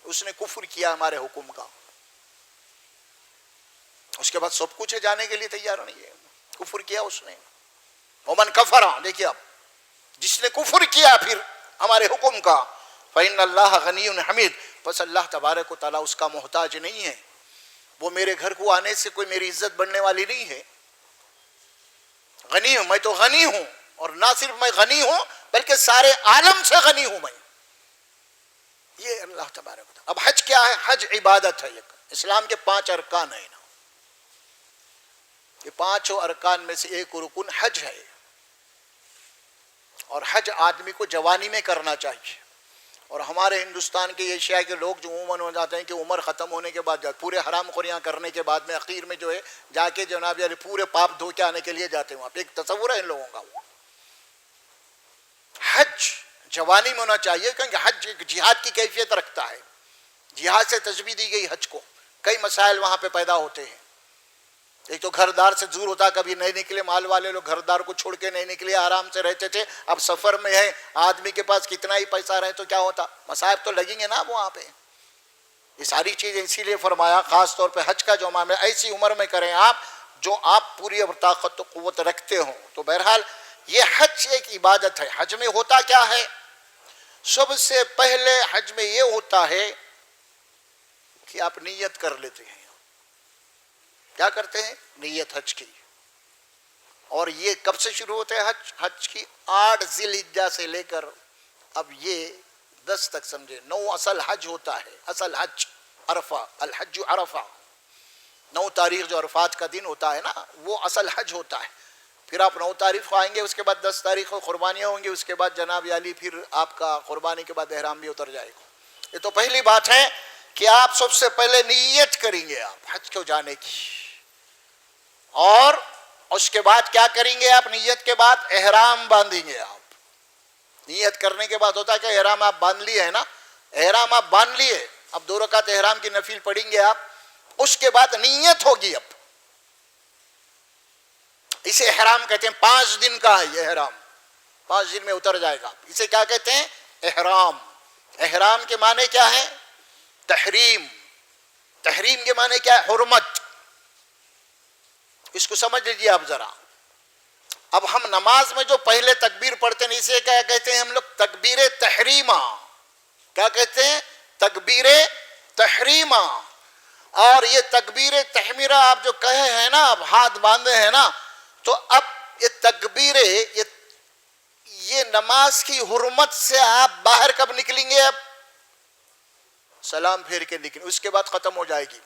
اس نے کفر کیا ہمارے حکم کا، اس کے بعد سب کچھ ہے جانے کے لیے تیار نہیں ہے، کفر کیا اس نے۔ ومن کفر، دیکھیے اب جس نے کفر کیا پھر ہمارے حکم کا، فإن اللہ غنی حمید، بس اللہ تبارک و تعالیٰ اس کا محتاج نہیں ہے، وہ میرے گھر کو آنے سے کوئی میری عزت بڑھنے والی نہیں ہے، غنی ہوں میں، تو غنی ہوں، اور نہ صرف میں غنی ہوں بلکہ سارے عالم سے غنی ہوں میں، یہ اللہ تبارک و تعالیٰ۔ اب حج کیا ہے؟ حج عبادت ہے، اسلام کے 5 ارکان ہیں نا، یہ 5 ارکان میں سے ایک رکن حج ہے، اور حج آدمی کو جوانی میں کرنا چاہیے، اور ہمارے ہندوستان کے ایشیا کے لوگ جو عموماً ہو جاتے ہیں کہ عمر ختم ہونے کے بعد پورے حرام خوریاں کرنے کے بعد میں اخیر میں جو ہے جا کے جناب یعنی پورے پاپ دھو کے آنے کے لیے جاتے ہیں، وہاں پہ ایک تصور ہے ان لوگوں کا۔ حج جوانی میں ہونا چاہیے کیونکہ حج ایک جہاد کی کیفیت رکھتا ہے، جہاد سے تشبیہ دی گئی حج کو، کئی مسائل وہاں پہ پیدا ہوتے ہیں، ایک تو گھردار سے دور ہوتا، کبھی نہیں نکلے، مال والے لوگ گھردار کو چھوڑ کے نہیں نکلے، آرام سے رہتے تھے، اب سفر میں ہے، آدمی کے پاس کتنا ہی پیسہ رہے تو کیا ہوتا، مصائب تو لگیں گے نا وہاں پہ۔ یہ ساری چیزیں اسی لیے فرمایا خاص طور پہ حج کا جو معاملہ ایسی عمر میں کریں آپ جو آپ پوری طاقت و قوت رکھتے ہوں۔ تو بہرحال یہ حج ایک عبادت ہے۔ حج میں ہوتا کیا ہے؟ سب سے پہلے حج میں یہ ہوتا ہے کہ آپ نیت کر لیتے ہیں۔ کیا کرتے ہیں؟ نیت حج کی۔ اور یہ کب سے شروع ہوتے ہیں حج کی؟ 8 ذی الحجہ سے لے کر اب یہ 10 تک سمجھے، 9 اصل حج ہوتا ہے، اصل حج عرفہ، الحج عرفہ، 9 تاریخ جو عرفات کا دن ہوتا ہے نا وہ اصل حج ہوتا ہے۔ پھر آپ 9 تاریخ کو آئیں گے، اس کے بعد 10 تاریخ کو قربانیاں ہوں گی، اس کے بعد جناب علی پھر آپ کا قربانی کے بعد احرام بھی اتر جائے گا۔ یہ تو پہلی بات ہے کہ آپ سب سے پہلے نیت کریں گے آپ حج کو جانے کی، اور اس کے بعد کیا کریں گے آپ؟ نیت کے بعد احرام باندھیں گے آپ۔ نیت کرنے کے بعد ہوتا ہے کہ احرام آپ باندھ لیے ہے نا، احرام آپ باندھ لیے، اب 2 رکعت احرام کی نفل پڑھیں گے آپ، اس کے بعد نیت ہوگی۔ اب اسے احرام کہتے ہیں، 5 دن کا ہے یہ احرام، 5 دن میں اتر جائے گا۔ اسے کیا کہتے ہیں؟ احرام۔ احرام کے معنی کیا ہے؟ تحریم۔ تحریم کے معنی کیا ہے؟ حرمت۔ اس کو سمجھ لیجیے آپ ذرا۔ اب ہم نماز میں جو پہلے تکبیر پڑھتے ہیں اسے کیا کہتے ہیں ہم لوگ؟ تکبیر تحریمہ۔ کیا کہتے ہیں؟ تکبیر تحریمہ۔ اور یہ تکبیر تحمیرہ آپ جو کہے ہیں نا، اب ہاتھ باندھے ہیں نا، تو اب یہ تکبیر یہ نماز کی حرمت سے آپ باہر کب نکلیں گے؟ اب سلام پھیر کے نکلیں، اس کے بعد ختم ہو جائے گی۔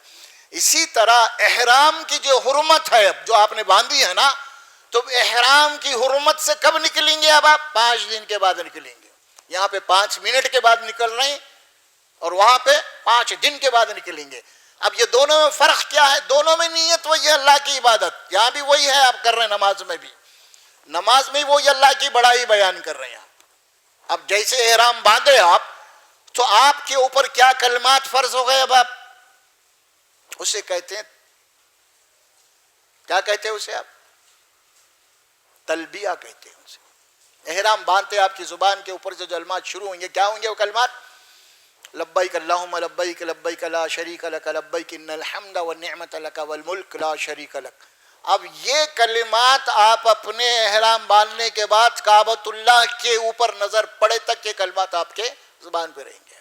اسی طرح احرام کی جو حرمت ہے اب جو آپ نے باندھی ہے نا، تو احرام کی حرمت سے کب نکلیں گے؟ اب آپ 5 دن کے بعد نکلیں گے۔ یہاں پہ 5 منٹ کے بعد نکل رہے ہیں اور وہاں پہ 5 دن کے بعد نکلیں گے۔ اب یہ دونوں میں فرق کیا ہے؟ دونوں میں نیت وہی ہے، اللہ کی عبادت۔ یہاں بھی وہی ہے آپ کر رہے ہیں، نماز میں بھی، نماز میں وہی اللہ کی بڑائی بیان کر رہے ہیں آپ۔ اب جیسے احرام باندھے آپ، تو آپ کے اوپر کیا کلمات فرض ہو گئے؟ اب آپ اسے کہتے ہیں، کیا کہتے ہیں اسے؟ آپ تلبیہ کہتے ہیں اسے۔ احرام باندھتے آپ کی زبان کے اوپر سے جو کلمات شروع ہوں گے، کیا ہوں گے وہ کلمات؟ لبیک اللہم لبیک لبیک لا شریک لک لبیک ان الحمد والنعمت لک والملک لا شریک لک۔ اب یہ کلمات آپ اپنے احرام باندھنے کے بعد کعبۃ اللہ کے اوپر نظر پڑے تک یہ کلمات آپ کے زبان پہ رہیں گے۔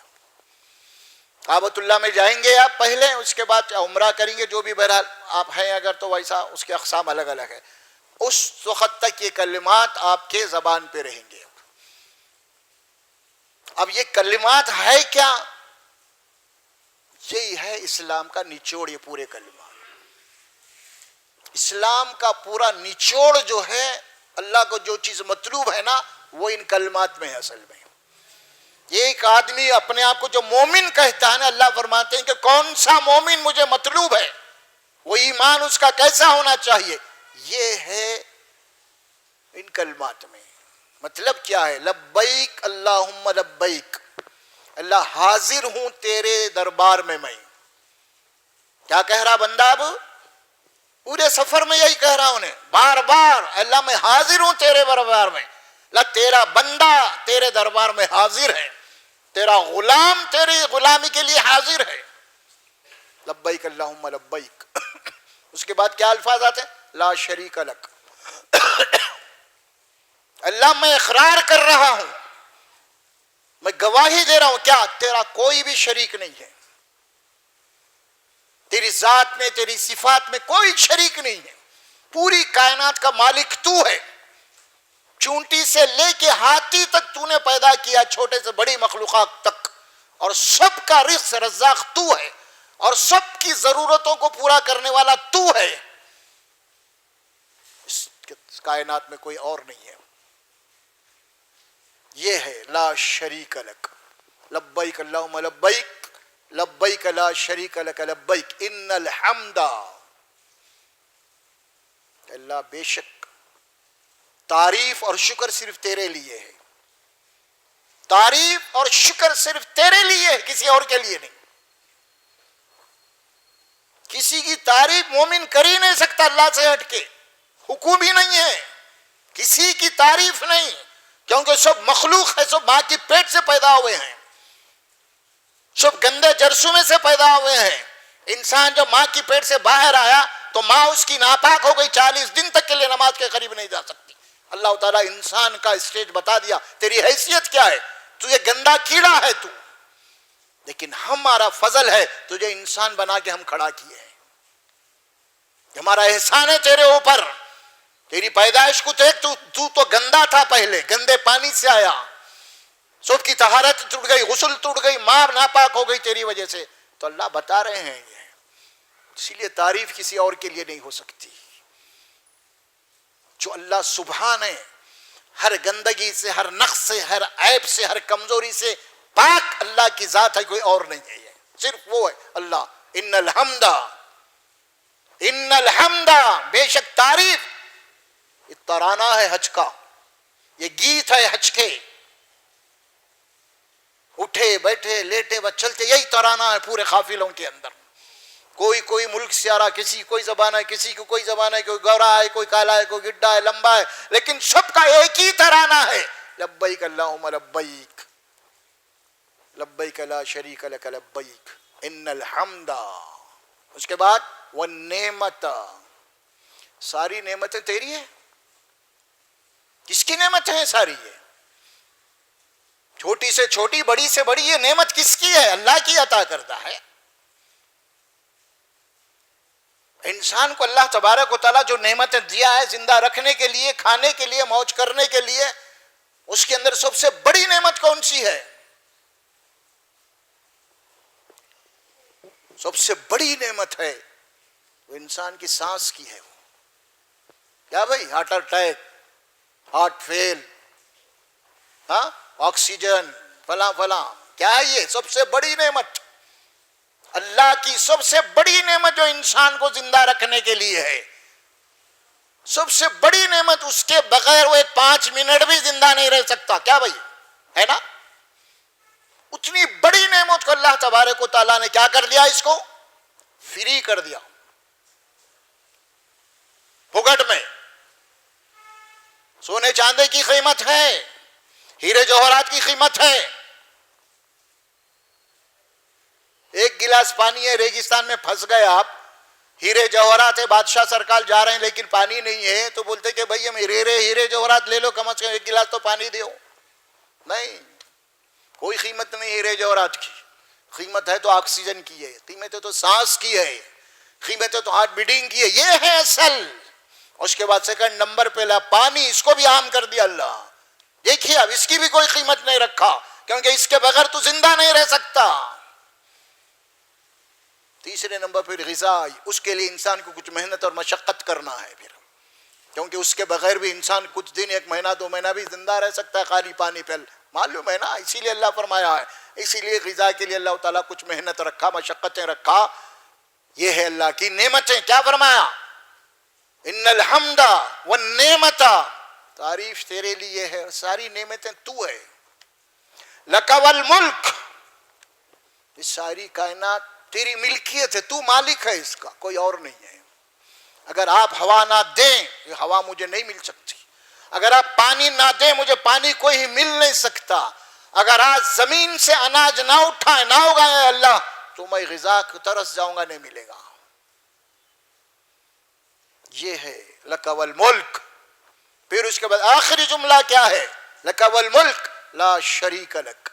کعبۃ اللہ میں جائیں گے آپ پہلے، اس کے بعد عمرہ کریں گے، جو بھی بہرحال آپ ہیں اگر تو ویسا اس کے اقسام الگ الگ ہے، اس وقت تک یہ کلمات آپ کے زبان پہ رہیں گے۔ اب یہ کلمات ہے کیا؟ یہی ہے اسلام کا نچوڑ، یہ پورے کلمات اسلام کا پورا نچوڑ جو ہے، اللہ کو جو چیز مطلوب ہے نا، وہ ان کلمات میں ہے اصل میں۔ ایک آدمی اپنے آپ کو جو مومن کہتا ہے نا، اللہ فرماتے ہیں کہ کون سا مومن مجھے مطلوب ہے، وہ ایمان اس کا کیسا ہونا چاہیے، یہ ہے ان کلمات میں۔ مطلب کیا ہے؟ لبیک اللہم لبیک، اللہ حاضر ہوں تیرے دربار میں۔ میں کیا کہہ رہا بندہ؟ اب پورے سفر میں یہی کہہ رہا ہوں نے بار بار، اللہ میں حاضر ہوں تیرے دربار میں، اللہ تیرا بندہ تیرے دربار میں حاضر ہے، تیرا غلام تیری غلامی کے لیے حاضر ہے۔ لبیک اللہم لبیک۔ اس کے بعد کیا الفاظ آتے ہیں؟ لا شریک لک، اللہ میں اقرار کر رہا ہوں، میں گواہی دے رہا ہوں، کیا تیرا کوئی بھی شریک نہیں ہے، تیری ذات میں تیری صفات میں کوئی شریک نہیں ہے، پوری کائنات کا مالک تو ہے، چونٹی سے لے کے ہاتھی تک تو نے پیدا کیا، چھوٹے سے بڑی مخلوقات تک، اور سب کا رزق رزاق تو ہے، اور سب کی ضرورتوں کو پورا کرنے والا تو ہے، اس کائنات میں کوئی اور نہیں ہے۔ یہ ہے لا شریک لک، لبیک اللہم لبیک لبیک لا شریک لک لبیک ان الحمد، اللہ بے شک تعریف اور شکر صرف تیرے لیے ہے، تعریف اور شکر صرف تیرے لیے ہے، کسی اور کے لیے نہیں۔ کسی کی تعریف مومن کر ہی نہیں سکتا اللہ سے ہٹ کے، حکم ہی نہیں ہے، کسی کی تعریف نہیں، کیونکہ سب مخلوق ہے، سب ماں کی پیٹ سے پیدا ہوئے ہیں، سب گندے جرثومے سے پیدا ہوئے ہیں۔ انسان جب ماں کی پیٹ سے باہر آیا تو ماں اس کی ناپاک ہو گئی، 40 دن تک کے لیے نماز کے قریب نہیں جا سکتی۔ اللہ تعالیٰ انسان کا اسٹیج بتا دیا، تیری حیثیت کیا ہے، تجھے گندا کیڑا ہے تو، لیکن ہمارا فضل ہے تجھے انسان بنا کے ہم کھڑا کیے ہیں، ہمارا احسان ہے تیرے اوپر۔ تیری پیدائش کو دیکھ، تو گندا تھا، پہلے گندے پانی سے آیا، سب کی طہارت ٹوٹ گئی، غسل ٹوٹ گئی، ماں ناپاک ہو گئی تیری وجہ سے، تو اللہ بتا رہے ہیں یہ، اسی لیے تعریف کسی اور کے لیے نہیں ہو سکتی۔ جو اللہ سبحان ہے، ہر گندگی سے، ہر نقص سے، ہر عیب سے، ہر کمزوری سے پاک اللہ کی ذات ہے، کوئی اور نہیں ہے، یہ صرف وہ ہے اللہ۔ ان الحمد، ان الحمد، بے شک تعریف، یہ ترانہ ہے حج کا، یہ گیت ہے حج کے، اٹھے بیٹھے لیٹے و چلتے یہی ترانہ ہے پورے قافلوں کے اندر۔ کوئی ملک سے آ رہا، کسی کوئی زبان ہے، کسی کو کوئی زبان ہے، کوئی گورا ہے، کوئی کالا ہے، کوئی گڈا ہے، لمبا ہے، لیکن سب کا ایک ہی ترانہ ہے، لبیک اللہم لبیک لبیک لا شریک لک لبیک ان الحمد۔ اس کے بعد والنعمت، ساری نعمتیں تیری ہیں۔ کس کی نعمت ہیں ساری؟ یہ چھوٹی سے چھوٹی، بڑی سے بڑی، یہ نعمت کس کی ہے؟ اللہ کی عطا کردہ ہے۔ انسان کو اللہ تبارک و تعالیٰ جو نعمتیں دیا ہے زندہ رکھنے کے لیے، کھانے کے لیے، موج کرنے کے لیے، اس کے اندر سب سے بڑی نعمت کون سی ہے؟ سب سے بڑی نعمت ہے وہ انسان کی سانس کی ہے. وہ کیا بھائی؟ ہارٹ اٹیک، ہارٹ فیل، ہاں، آکسیجن، فلاں فلاں، کیا ہے یہ؟ سب سے بڑی نعمت، اللہ کی سب سے بڑی نعمت جو انسان کو زندہ رکھنے کے لیے ہے، سب سے بڑی نعمت. اس کے بغیر وہ 5 منٹ بھی زندہ نہیں رہ سکتا. کیا بھائی؟ ہے نا؟ اتنی بڑی نعمت کو اللہ تبارک و تعالیٰ نے کیا کر دیا؟ اس کو فری کر دیا، پھگٹ میں. سونے چاندی کی قیمت ہے، ہیرے جوہرات کی قیمت ہے. ایک گلاس پانی ہے، ریگستان میں پھنس گئے آپ، ہیرے جوہرات ہے، بادشاہ سرکار جا رہے ہیں لیکن پانی نہیں ہے، تو بولتے کہ بھائی ہم ہیرے جوہرات لے لو، کم از کم ایک گلاس تو پانی دیو. نہیں، کوئی قیمت نہیں ہیرے جوہرات کی. قیمت ہے تو آکسیجن کی ہے، قیمت ہے تو سانس کی ہے، قیمت ہے تو ہارٹ بیٹنگ کی ہے. یہ ہے اصل. اس کے بعد سیکنڈ نمبر پہ پانی، اس کو بھی عام کر دیا اللہ. دیکھیے اب اس کی بھی کوئی قیمت نہیں رکھا، کیونکہ اس کے بغیر تو زندہ نہیں رہ سکتا. تیسرے نمبر پہ غذا، اس کے لیے انسان کو کچھ محنت اور مشقت کرنا ہے پھر، کیونکہ اس کے بغیر بھی انسان کچھ دن، 1 مہینہ 2 مہینہ بھی زندہ رہ سکتا ہے خالی پانی پہ. معلوم ہے نا؟ اسی لیے اللہ فرمایا ہے، اسی لیے غذا کے لیے اللہ تعالیٰ کچھ محنت رکھا، مشقتیں رکھا. یہ ہے اللہ کی نعمتیں. کیا فرمایا؟ ان الحمد والنعمت، تعریف تیرے لیے ہے، ساری نعمتیں تو ہے. لک والملک، یہ ساری کائنات تیری ملکیت ہے، تو مالک ہے اس کا، کوئی اور نہیں ہے. اگر آپ ہوا نہ دیں، یہ ہوا مجھے نہیں مل سکتی. اگر آپ پانی نہ دیں، مجھے پانی کوئی ہی مل نہیں سکتا. اگر آج زمین سے اناج نہ اٹھائے، نہ اگائے اللہ، تو میں غذا کو ترس جاؤں گا، نہیں ملے گا. یہ ہے لک والملک. پھر اس کے بعد آخری جملہ کیا ہے؟ لک والملک لا شریک لک،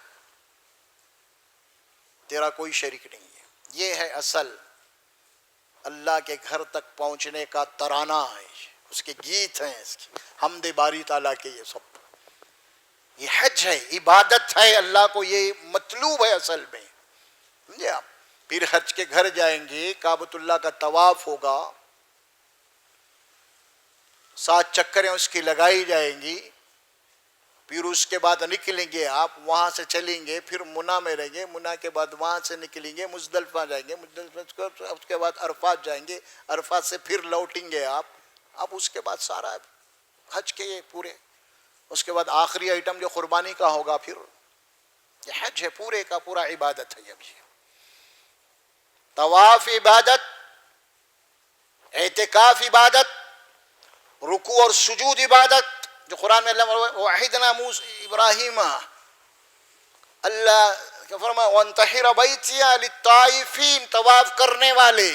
تیرا کوئی شریک نہیں ہے. یہ ہے اصل اللہ کے گھر تک پہنچنے کا ترانہ ہے، اس کے گیت ہیں، اس کی حمد باری تعالیٰ کے. یہ سب یہ حج ہے، عبادت ہے، اللہ کو یہ مطلوب ہے اصل میں. سمجھے آپ؟ پھر حج کے گھر جائیں گے، کعبۃ اللہ کا طواف ہوگا، 7 چکریں اس کی لگائی جائیں گی. پھر اس کے بعد نکلیں گے آپ، وہاں سے چلیں گے، پھر منا میں رہیں گے، منا کے بعد وہاں سے نکلیں گے، مزدلفہ جائیں گے، مزدلفہ اس کے بعد عرفات جائیں گے، عرفات سے پھر لوٹیں گے آپ. اب اس کے بعد سارا حج کے یہ پورے، اس کے بعد آخری آئٹم جو قربانی کا ہوگا، پھر یہ حج ہے، پورے کا پورا عبادت ہے. اب یہ طواف عبادت، اعتکاف عبادت، رکوع اور سجود عبادت. جو قرآن میں اللہ وعہدنا ابراہیم، اللہ کیا فرمایا؟ وانتحر بیتی للطائفین، طواف کرنے والے،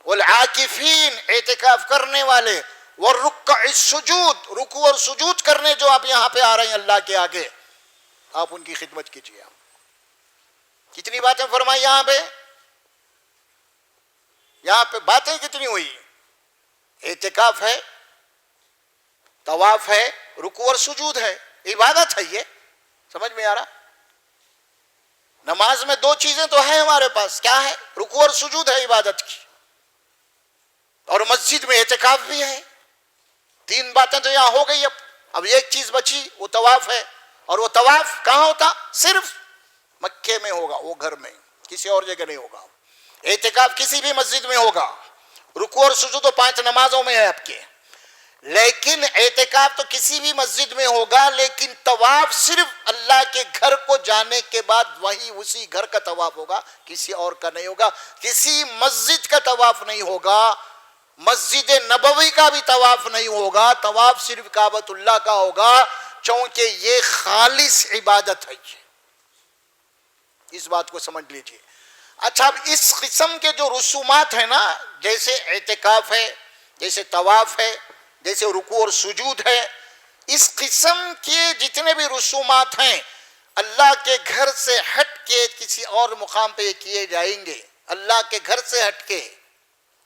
والعاکفین، اعتکاف کرنے والے، والرکع السجود، رکوع اور سجود کرنے جو آپ یہاں پہ آ رہے ہیں اللہ کے آگے، آپ ان کی خدمت کیجیے. کتنی باتیں فرمائی یہاں پہ؟ یہاں پہ باتیں کتنی ہوئی؟ اعتکاف ہے، طواف ہے، رکوع اور سجود ہے، عبادت ہے. یہ سمجھ میں آ رہا؟ نماز میں 2 چیزیں تو ہیں ہمارے پاس، کیا ہے؟ رکوع اور سجود ہے عبادت کی، اور مسجد میں اعتکاف بھی ہے. 3 باتیں تو یہاں ہو گئی. اب ایک چیز بچی، وہ طواف ہے. اور وہ طواف کہاں ہوتا؟ صرف مکے میں ہوگا، وہ گھر میں، کسی اور جگہ نہیں ہوگا. اعتکاف کسی بھی مسجد میں ہوگا. رکوع اور سجود تو 5 نمازوں میں ہے آپ کے، لیکن اعتکاف تو کسی بھی مسجد میں ہوگا. لیکن طواف صرف اللہ کے گھر کو جانے کے بعد وہی اسی گھر کا طواف ہوگا، کسی اور کا نہیں ہوگا. کسی مسجد کا طواف نہیں ہوگا، مسجد نبوی کا بھی طواف نہیں ہوگا. طواف صرف کعبۃ اللہ کا ہوگا، چونکہ یہ خالص عبادت ہے. اس بات کو سمجھ لیجئے. اچھا، اب اس قسم کے جو رسومات ہیں نا، جیسے اعتکاف ہے، جیسے طواف ہے، جیسے رکوع اور سجود ہے، اس قسم کے جتنے بھی رسومات ہیں، اللہ کے گھر سے ہٹ کے کسی اور مقام پہ کیے جائیں گے، اللہ کے گھر سے ہٹ کے،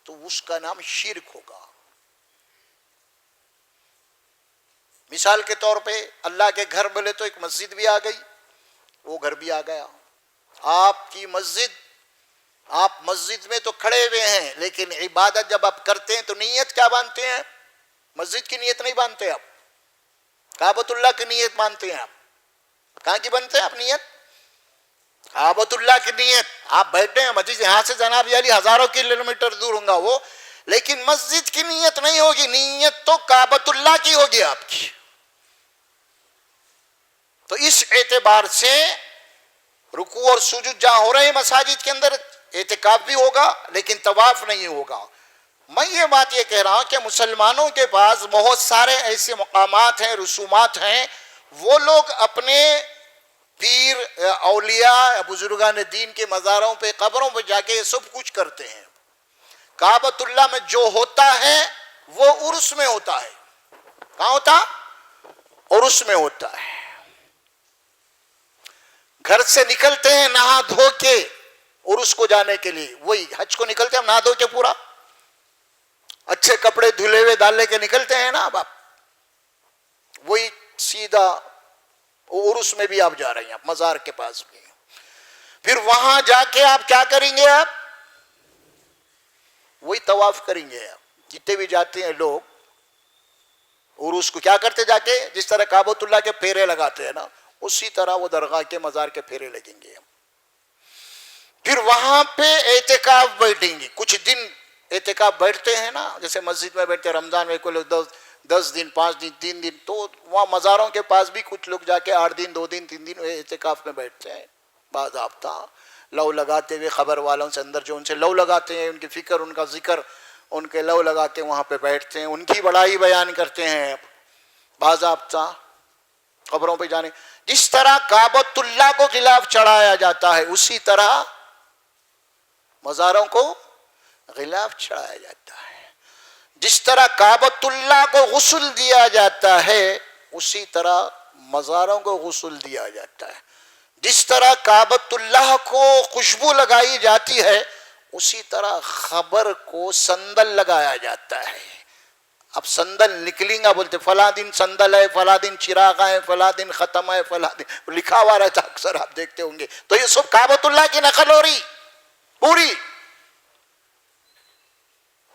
تو اس کا نام شرک ہوگا. مثال کے طور پہ اللہ کے گھر بولے تو ایک مسجد بھی آ گئی، وہ گھر بھی آ گیا. آپ کی مسجد، آپ مسجد میں تو کھڑے ہوئے ہیں، لیکن عبادت جب آپ کرتے ہیں تو نیت کیا باندھتے ہیں؟ مسجد کی نیت نہیں باندھتے آپ، کعبۃ اللہ کی نیت مانتے ہیں. آپ کہاں کی بنتے ہیں آپ نیت؟ کعبۃ اللہ کی نیت. آپ بیٹھے ہیں مسجد، یہاں سے جناب علی ہزاروں کلومیٹر دور ہوں گا وہ، لیکن مسجد کی نیت نہیں ہوگی، نیت تو کعبۃ اللہ کی ہوگی آپ کی. تو اس اعتبار سے رکوع اور سجود جہاں ہو رہے ہیں مساجد کے اندر، اعتکاف بھی ہوگا لیکن طواف نہیں ہوگا. میں یہ بات یہ کہہ رہا ہوں کہ مسلمانوں کے پاس بہت سارے ایسے مقامات ہیں، رسومات ہیں، وہ لوگ اپنے پیر، اولیاء، بزرگان دین کے مزاروں پہ، قبروں پہ جا کے یہ سب کچھ کرتے ہیں. کعبۃ اللہ میں جو ہوتا ہے وہ عرس میں ہوتا ہے. کہاں ہوتا؟ عرس میں ہوتا ہے. گھر سے نکلتے ہیں نہا دھو کے عرس کو جانے کے لیے، وہی حج کو نکلتے ہیں ہم نہا دھو کے، پورا اچھے کپڑے دھلے ہوئے ڈال لے کے نکلتے ہیں نا. اب آپ وہی سیدھا عرس میں بھی آپ جا رہے ہیں، آپ مزار کے پاس بھی. پھر وہاں جا کے آپ کیا کریں گے؟ آپ وہی طواف کریں گے. آپ جتنے بھی جاتے ہیں لوگ عرس کو کیا کرتے جا کے؟ جس طرح کعبۃ اللہ کے پھیرے لگاتے ہیں نا، اسی طرح وہ درگاہ کے مزار کے پھیرے لگیں گے. پھر وہاں پہ اعتکاف بیٹھیں گے. کچھ دن اعتکاف بیٹھتے ہیں نا، جیسے مسجد میں بیٹھتے ہیں رمضان میں، کوئی لوگ 10 دن، 5 دن، 3 دن، تو وہاں مزاروں کے پاس بھی کچھ لوگ جا کے 8 دن، 2 دن، 3 دن اعتکاف میں بیٹھتے ہیں. باضابطہ لو لگاتے ہوئے، خبر والوں سے اندر جو ان سے لو لگاتے ہیں، ان کی فکر، ان کا ذکر، ان کے لو لگا کے وہاں پہ بیٹھتے ہیں، ان کی بڑائی بیان کرتے ہیں باضابطہ قبروں پہ جانے. جس طرح کعبۃ اللہ کو غلاف چڑھایا جاتا ہے، اسی طرح مزاروں کو غلاف چڑھایا جاتا ہے. جس طرح کعبۃ اللہ کو غسل دیا جاتا ہے، اسی طرح مزاروں کو غسل دیا جاتا ہے. جس طرح کعبۃ اللہ کو خوشبو لگائی جاتی ہے، اسی طرح خبر کو سندل لگایا جاتا ہے. اب سندل نکلیں گا، بولتے فلاں دن سندل ہے، فلاں دن چراغ ہے، فلاں دن ختم ہے، فلاں دن لکھا ہوا رہتا، اکثر آپ دیکھتے ہوں گے. تو یہ سب کعبۃ اللہ کی نقل ہو رہی پوری.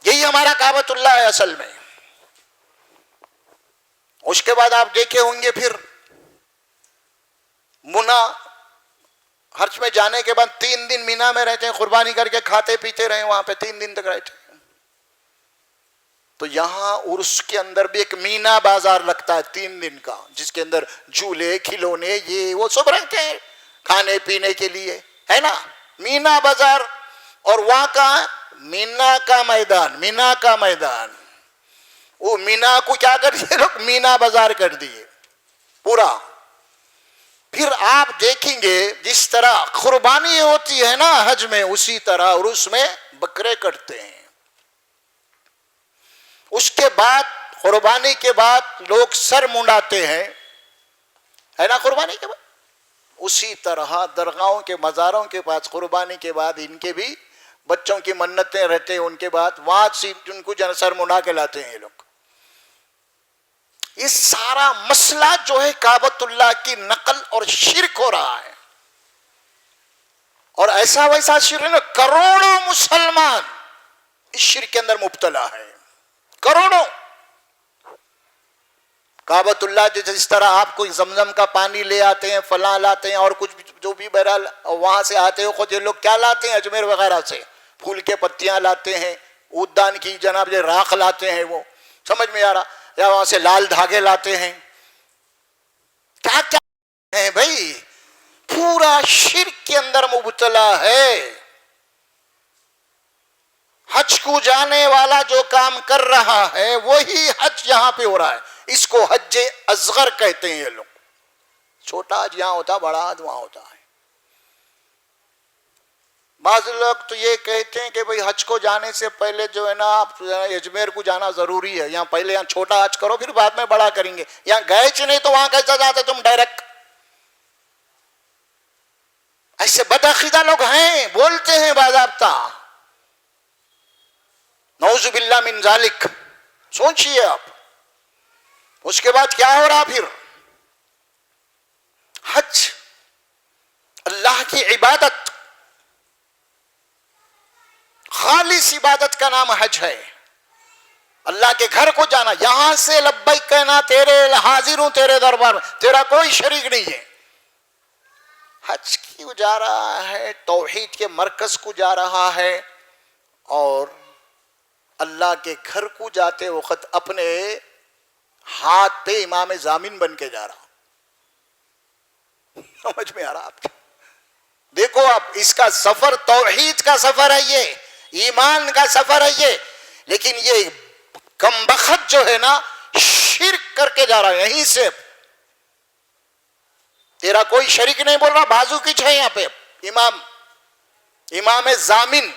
یہی ہمارا کعبۃ اللہ ہے اصل میں. اس کے بعد آپ دیکھے ہوں گے پھر منا، حج میں جانے کے بعد 3 دن مینا میں رہتے ہیں، قربانی کر کے کھاتے پیتے رہے وہاں پہ 3 دن تک رہتے ہیں. تو یہاں عرس کے اندر بھی ایک مینا بازار لگتا ہے 3 دن کا، جس کے اندر جھولے، کھلونے، یہ وہ سب رہتے ہیں کھانے پینے کے لیے، ہے نا. مینا بازار. اور وہاں کا مینا کا میدان، مینا کا میدان، وہ مینا کو کیا کر دیے لوگ؟ مینا بازار کر دیے پورا. پھر آپ دیکھیں گے جس طرح قربانی ہوتی ہے نا حج میں، اسی طرح عرس میں بکرے کٹتے ہیں. اس کے بعد قربانی کے بعد لوگ سر منڈاتے ہیں، ہے نا، قربانی کے بعد. اسی طرح درگاہوں کے مزاروں کے پاس قربانی کے بعد ان کے بھی بچوں کی منتیں رہتے ہیں، ان کے بعد وہاں سے ان کو سر منڈا کے لاتے ہیں یہ لوگ. یہ سارا مسئلہ جو ہے کعبۃ اللہ کی نقل اور شرک ہو رہا ہے. اور ایسا ویسا شرک ہے، کروڑوں مسلمان اس شرک کے اندر مبتلا ہے، کروڑوں. کعبۃ اللہ جس طرح آپ کو زمزم کا پانی لے آتے ہیں، فلاں لاتے ہیں، اور کچھ جو بھی بہرحال وہاں سے آتے ہو، خود یہ لوگ کیا لاتے ہیں اجمیر وغیرہ سے؟ پھول کے پتیاں لاتے ہیں، اودان کی جناب یہ راکھ لاتے ہیں، وہ سمجھ میں آ رہا، یا وہاں سے لال دھاگے لاتے ہیں. کیا کیا ہے بھائی؟ پورا شرک کے اندر مبتلا ہے. حج کو جانے والا جو کام کر رہا ہے وہی حج یہاں پہ ہو رہا ہے. اس کو حج اصغر کہتے ہیں یہ لوگ. چھوٹا حج یہاں ہوتا، بڑا حج وہاں ہوتا ہے. بعض لوگ تو یہ کہتے ہیں کہ بھئی حج کو جانے سے پہلے جو ہے نا آپ اجمیر کو جانا ضروری ہے، یہاں پہلے یہاں چھوٹا حج کرو پھر بعد میں بڑا کریں گے. یہاں گئے چ نہیں تو وہاں کیسا جاتے تم ڈائریکٹ؟ ایسے بدعقیدہ لوگ ہیں، بولتے ہیں باضابطہ. نعوذ باللہ من ذالک. سوچئے آپ. اس کے بعد کیا ہو رہا پھر؟ حج، اللہ کی عبادت، خالص عبادت کا نام حج ہے. اللہ کے گھر کو جانا، یہاں سے لبیک کہنا، تیرے حاضر ہوں تیرے دربار میں، تیرا کوئی شریک نہیں ہے. حج کیوں جا رہا ہے؟ توحید کے مرکز کو جا رہا ہے، اور اللہ کے گھر کو جاتے وقت اپنے ہاتھ پہ امام ضامن بن کے جا رہا. سمجھ میں آ رہا آپ کو؟ دیکھو اب اس کا سفر توحید کا سفر ہے، یہ ایمان کا سفر ہے یہ، لیکن یہ کم بخت جو ہے نا شرک کر کے جا رہا ہے. یہیں سے تیرا کوئی شریک نہیں بول رہا، بازو کچھ ہے یہاں پہ امام ضامن.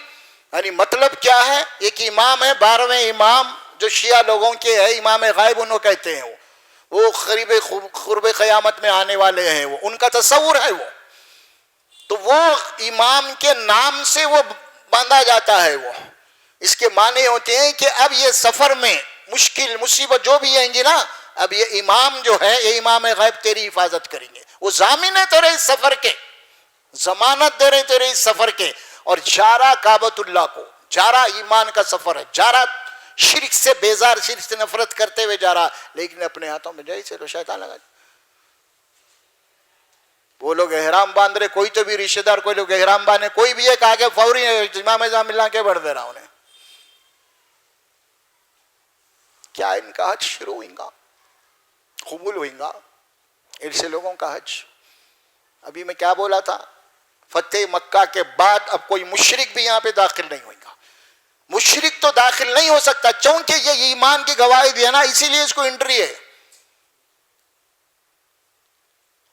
یعنی مطلب کیا ہے؟ ایک امام ہے، 12ویں امام جو شیعہ لوگوں کے ہے، امام غائب انہوں کہتے ہیں، وہ قرب قیامت میں آنے والے ہیں، وہ ان کا تصور ہے. وہ تو وہ امام کے نام سے وہ باندھا جاتا ہے. وہ اس کے معنی ہوتے ہیں کہ اب یہ سفر میں مشکل مصیبت جو بھی آئیں گی نا، اب یہ امام جو ہے، یہ امام غیب تیری حفاظت کریں گے. وہ ضامن ہے تیرے اس سفر کے، ضمانت دے رہے تیرے اس سفر کے. اور جا رہا کعبۃ اللہ کو، جا رہا ایمان کا سفر ہے، جا رہا شرک سے بیزار، شرک سے نفرت کرتے ہوئے جا رہا، لیکن اپنے ہاتھوں میں جیسے تو شیطان لگا. وہ لوگ احرام باندھ رہے، کوئی تو بھی رشتہ دار، کوئی لوگ احرام باندھے، کوئی بھی ایک آگے فوری امام ضامن لا کے بڑھ دے رہا انہیں. کیا ان کا حج شروع ہوئیں گا، قبول ہوئیں گا ایسے لوگوں کا حج؟ ابھی میں کیا بولا تھا؟ فتح مکہ کے بعد اب کوئی مشرک بھی یہاں پہ داخل نہیں ہوئے گا. مشرک تو داخل نہیں ہو سکتا، چونکہ یہ ایمان کی گواہی دی ہے نا، اسی لیے اس کو انٹری ہے.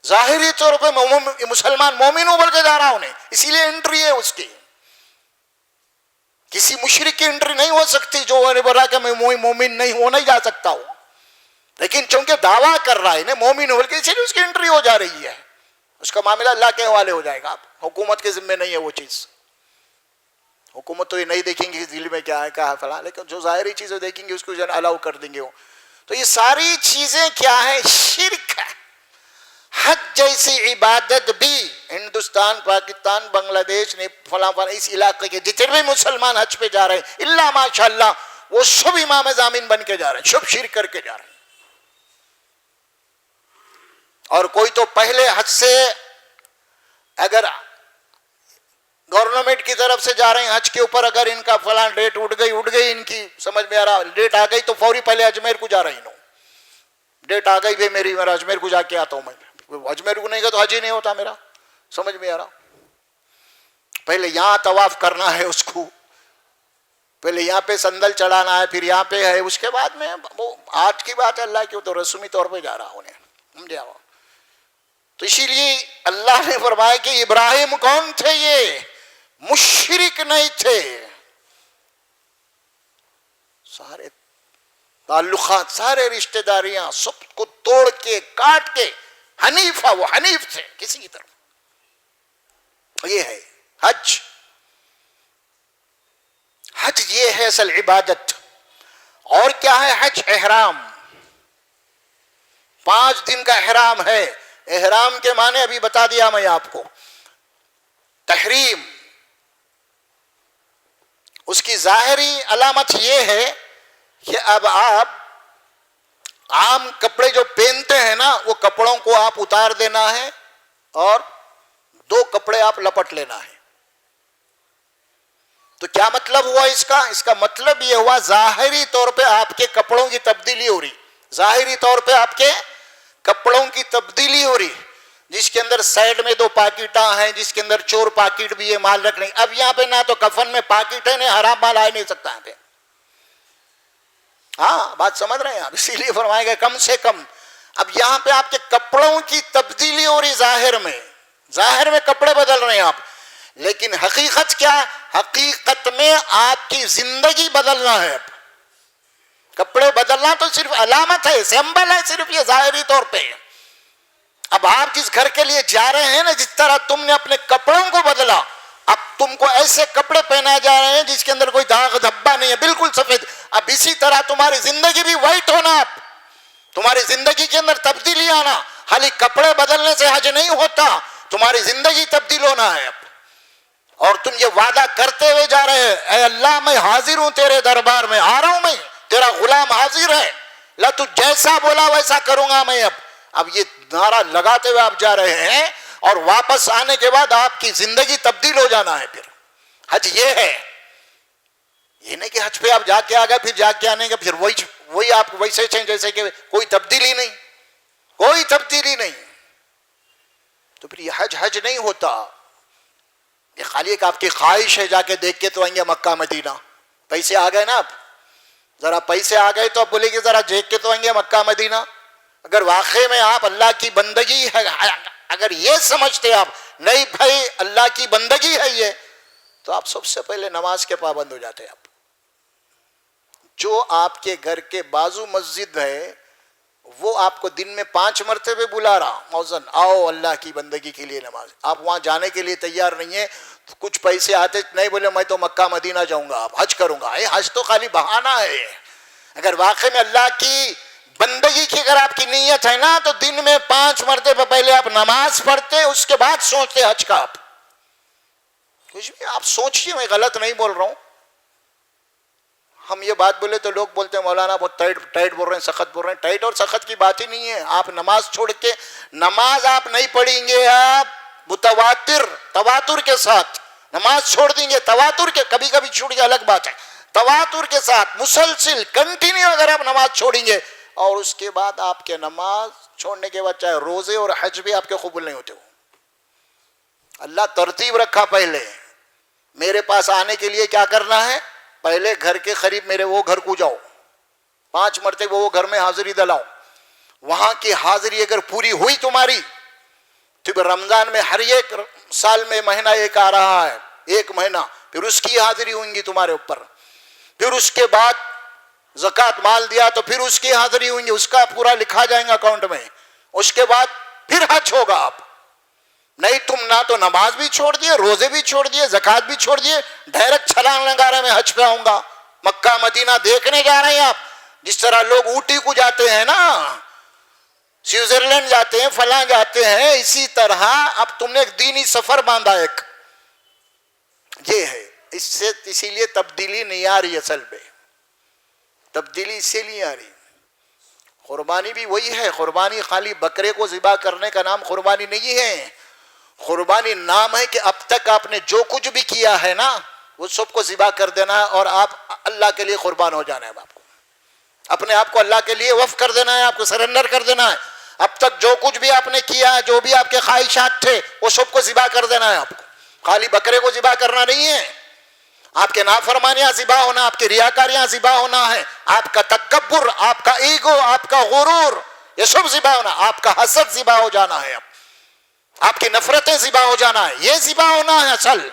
ظاہری طور پہ مسلمان مومن ابل کے جا رہا انہیں، اسی لیے انٹری ہے اس کی. کسی مشرک کی انٹری نہیں ہو سکتی جو بولا کہ میں مومن نہیں ہو، نہیں جا سکتا ہوں. لیکن چونکہ دعویٰ کر رہا ہے نا مومن ہو کے، اسی لیے اس کی انٹری ہو جا رہی ہے. اس کا معاملہ اللہ کے حوالے ہو جائے گا. حکومت کے ذمہ نہیں ہے وہ چیز. حکومت تو یہ نہیں دیکھیں گے دل میں کیا ہے کیا ہے فلاں، لیکن جو ظاہری چیزیں دیکھیں گے اس کو الاؤ کر دیں گے وہ. تو یہ ساری چیزیں کیا ہے؟ شرک ہے. حج جیسی عبادت بھی ہندوستان، پاکستان، بنگلہ دیش نے فلاں اس علاقے کے جتنے بھی مسلمان حج پہ جا رہے ہیں، اللہ ماشاءاللہ وہ سب امام ضامن بن کے جا رہے ہیں، سب شرک کر کے جا رہے ہیں. اور کوئی تو پہلے حج سے اگر گورنمنٹ کی طرف سے جا رہے ہیں حج کے اوپر، اگر ان کا فلاں ڈیٹ اٹھ گئی ان کی، سمجھ میں آ رہا، ڈیٹ آ گئی تو فوری پہلے اجمیر کو جا رہے ہیں. ڈیٹ آ گئی بھی میری، میرا اجمیر کو جا کے آتا ہوں میں. اجمیر کو نہیں گیا تو حج ہی نہیں ہوتا میرا. سمجھ میں آ رہا؟ پہلے یہاں طواف کرنا ہے اس کو، پہلے یہاں پہ سندل چڑھانا ہے، پھر یہاں پہ ہے، اس کے بعد میں وہ آج کی بات ہے اللہ کی، تو رسمی طور پہ جا رہا ہوں سمجھے. تو اسی لیے اللہ نے فرمایا کہ ابراہیم کون تھے؟ یہ مشرک نہیں تھے. سارے تعلقات، سارے رشتہ داریاں سب کو توڑ کے کاٹ کے حنیفہ، وہ حنیف تھے کسی کی طرف. یہ ہے حج. حج یہ ہے اصل عبادت. اور کیا ہے حج؟ احرام. 5 دن کا احرام ہے. احرام کے معنی ابھی بتا دیا میں آپ کو. تحریم، اس کی ظاہری علامت یہ ہے کہ اب آپ عام کپڑے جو پہنتے ہیں نا، وہ کپڑوں کو آپ اتار دینا ہے اور 2 کپڑے آپ لپٹ لینا ہے. تو کیا مطلب ہوا اس کا؟ اس کا مطلب یہ ہوا ظاہری طور پہ آپ کے کپڑوں کی تبدیلی ہو رہی. ظاہری طور پہ آپ کے کپڑوں کی تبدیلی ہو رہی، جس کے اندر سائڈ میں 2 پاکٹاں ہیں، جس کے اندر چور پاکٹ بھی ہے مال رکھنے. اب یہاں پہ نہ تو کفن میں پاکٹ ہے، نہ حرام مال آ نہیں سکتا یہاں پہ. ہاں بات سمجھ رہے ہیں آپ؟ اسی لیے فرمائے گا کم سے کم. اب یہاں پہ آپ کے کپڑوں کی تبدیلی ہو رہی، ظاہر میں کپڑے بدل رہے ہیں آپ، لیکن حقیقت کیا؟ حقیقت میں آپ کی زندگی بدلنا ہے. کپڑے بدلنا تو صرف علامت ہے، سمبل ہے صرف، یہ ظاہری طور پہ. اب آپ جس گھر کے لیے جا رہے ہیں نا، جس طرح تم نے اپنے کپڑوں کو بدلا، اب تم کو ایسے کپڑے پہنا جا رہے ہیں جس کے اندر کوئی داغ دھبا نہیں ہے، بالکل سفید. اب اسی طرح تمہاری زندگی بھی وائٹ ہونا. تمہاری زندگی کے اندر تبدیلی آنا. خالی کپڑے بدلنے سے حج نہیں ہوتا, تمہاری زندگی تبدیل ہونا ہے اب. اور تم یہ وعدہ کرتے ہوئے جا رہے ہیں, اے اللہ میں حاضر ہوں تیرے دربار میں, آ رہا ہوں میں, تیرا غلام حاضر ہے, اللہ تو جیسا بولا ویسا کروں گا میں. اب یہ نعرہ لگاتے ہوئے آپ جا رہے ہیں, اور واپس آنے کے بعد آپ کی زندگی تبدیل ہو جانا ہے. پھر حج یہ ہے, یہ نہیں کہ حج پہ آپ جا کے آ گئے پھر جا کے آنے کے پھر وہی آپ ویسے ہیں جیسے کہ کوئی تبدیلی نہیں, کوئی تبدیلی نہیں. تو پھر یہ حج نہیں ہوتا, یہ خالی ایک آپ کی خواہش ہے, جا کے دیکھ کے تو آئیں گے مکہ مدینہ. پیسے آ گئے نا, آپ ذرا پیسے آ گئے تو اب بولے کہ ذرا دیکھ کے تو آئیں گے مکہ مدینہ. اگر واقعی میں آپ اللہ کی بندگی ہے, اگر یہ سمجھتے آپ نہیں بھائی اللہ کی بندگی ہے یہ, تو آپ سب سے پہلے نماز کے پابند ہو جاتے. آپ جو آپ کے گھر کے بازو مسجد ہے وہ آپ کو دن میں 5 مرتبہ بلا رہا, موزن آؤ اللہ کی بندگی کے لیے نماز, آپ وہاں جانے کے لیے تیار نہیں ہے. کچھ پیسے آتے نہیں, بولے میں تو مکہ مدینہ جاؤں گا, آپ حج کروں گا. حج تو خالی بہانہ ہے. اگر واقعی میں اللہ کی بندگی کی اگر آپ کی نیت ہے نا, تو دن میں 5 مرتبہ پہلے آپ نماز پڑھتے, اس کے بعد سوچتے حج کا. آپ کچھ بھی آپ سوچیے, میں غلط نہیں بول رہا ہوں. ہم یہ بات بولے تو لوگ بولتے ہیں مولانا بہت ٹائٹ بول رہے ہیں, سخت بول رہے ہیں. ٹائٹ اور سخت کی بات ہی نہیں ہے. آپ نماز چھوڑ کے, نماز آپ نہیں پڑھیں گے, آپ تواتر کے ساتھ نماز چھوڑ دیں گے. تواتر کے, کبھی کبھی چھوڑ گیا الگ بات ہے, تواتر کے ساتھ مسلسل کنٹینیو اگر آپ نماز چھوڑیں گے, اور اس کے بعد آپ کے نماز چھوڑنے کے بعد چاہے روزے اور حج بھی آپ کے قبول نہیں ہوتے ہو. اللہ ترتیب رکھا پہلے. میرے پاس آنے کے لیے کیا کرنا ہے, پہلے گھر کے قریب میرے وہ گھر کو جاؤ, 5 مرتبہ وہ گھر میں حاضری دلاؤ. وہاں کی حاضری اگر پوری ہوئی تمہاری, تو پھر رمضان میں ہر ایک سال میں مہینہ ایک آ رہا ہے, 1 مہینہ, پھر اس کی حاضری ہوئیں گی تمہارے اوپر. پھر اس کے بعد زکوٰۃ مال دیا تو پھر اس کی حاضری ہوئیں گی, اس کا پورا لکھا جائے گا اکاؤنٹ میں. اس کے بعد پھر حج ہوگا. آپ نہیں, تم نہ تو نماز بھی چھوڑ دیے, روزے بھی چھوڑ دیے, زکوٰۃ بھی چھوڑ دیے, ڈائریکٹ چھلانگ لگا رہے ہیں میں حج پہ آؤں گا, مکہ مدینہ دیکھنے جا رہے ہیں. آپ جس طرح لوگ اوٹی کو جاتے ہیں نا, سوئٹزرلینڈ جاتے ہیں, فلاں جاتے ہیں, اسی طرح اب تم نے ایک دینی سفر باندھا. ایک یہ ہے, اسی لیے تبدیلی نہیں آ رہی. اصل میں تبدیلی اسی لیے آ رہی. قربانی بھی وہی ہے. قربانی خالی بکرے کو ذبح کرنے کا نام قربانی نہیں ہے. قربانی نام ہے کہ اب تک آپ نے جو کچھ بھی کیا ہے نا, وہ سب کو ذبح کر دینا ہے, اور آپ اللہ کے لیے قربان ہو جانا ہے. آپ کو اپنے آپ کو اللہ کے لیے وقف کر دینا ہے, آپ کو سرنڈر کر دینا ہے. اب تک جو کچھ بھی آپ نے کیا ہے, جو بھی آپ کے خواہشات تھے, وہ سب کو ذبح کر دینا ہے. آپ کو خالی بکرے کو ذبح کرنا نہیں ہے. آپ کے نافرمانیاں ذبح ہونا, آپ کی ریاکاریاں ذبح ہونا ہے, آپ کا تکبر, آپ کا ایگو, آپ کا غرور, یہ سب ذبح ہونا. آپ کا حسد ذبح ہو جانا ہے, آپ کی نفرتیں ذبح ہو جانا ہے. یہ ذبح ہونا ہے اصل.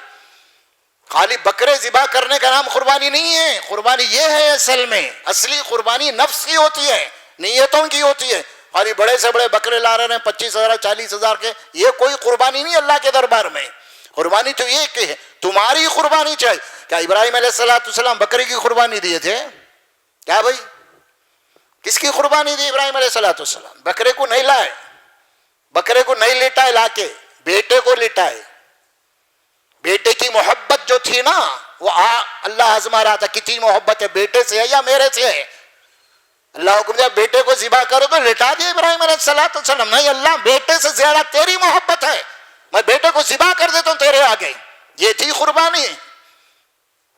خالی بکرے ذبح کرنے کا نام قربانی نہیں ہے. قربانی یہ ہے اصل میں, اصلی قربانی نفس کی ہوتی ہے, نیتوں کی ہوتی ہے. خالی بڑے سے بڑے بکرے لا رہے ہیں 25,000 40,000 کے, یہ کوئی قربانی نہیں اللہ کے دربار میں. قربانی تو یہ کہ ہے تمہاری قربانی چاہیے. کیا ابراہیم علیہ السلام بکری کی قربانی دیے تھے؟ کیا بھائی, کس کی قربانی دی ابراہیم علیہ السلام؟ بکرے کو نہیں لائے, بکرے کو نہیں لٹائے, لا کے بیٹے کو لٹائے. بیٹے کی محبت جو تھی نا, وہ اللہ آزما رہا تھا کتنی محبت ہے, بیٹے سے ہے یا میرے سے ہے. اللہ حکم دیا بیٹے کو ذبح کرو, تو لٹا دیا ابراہیم علیہ السلام. نہیں اللہ, بیٹے سے زیادہ تیری محبت ہے, میں بیٹے کو ذبح کر دیتا ہوں تیرے آگے. یہ تھی قربانی.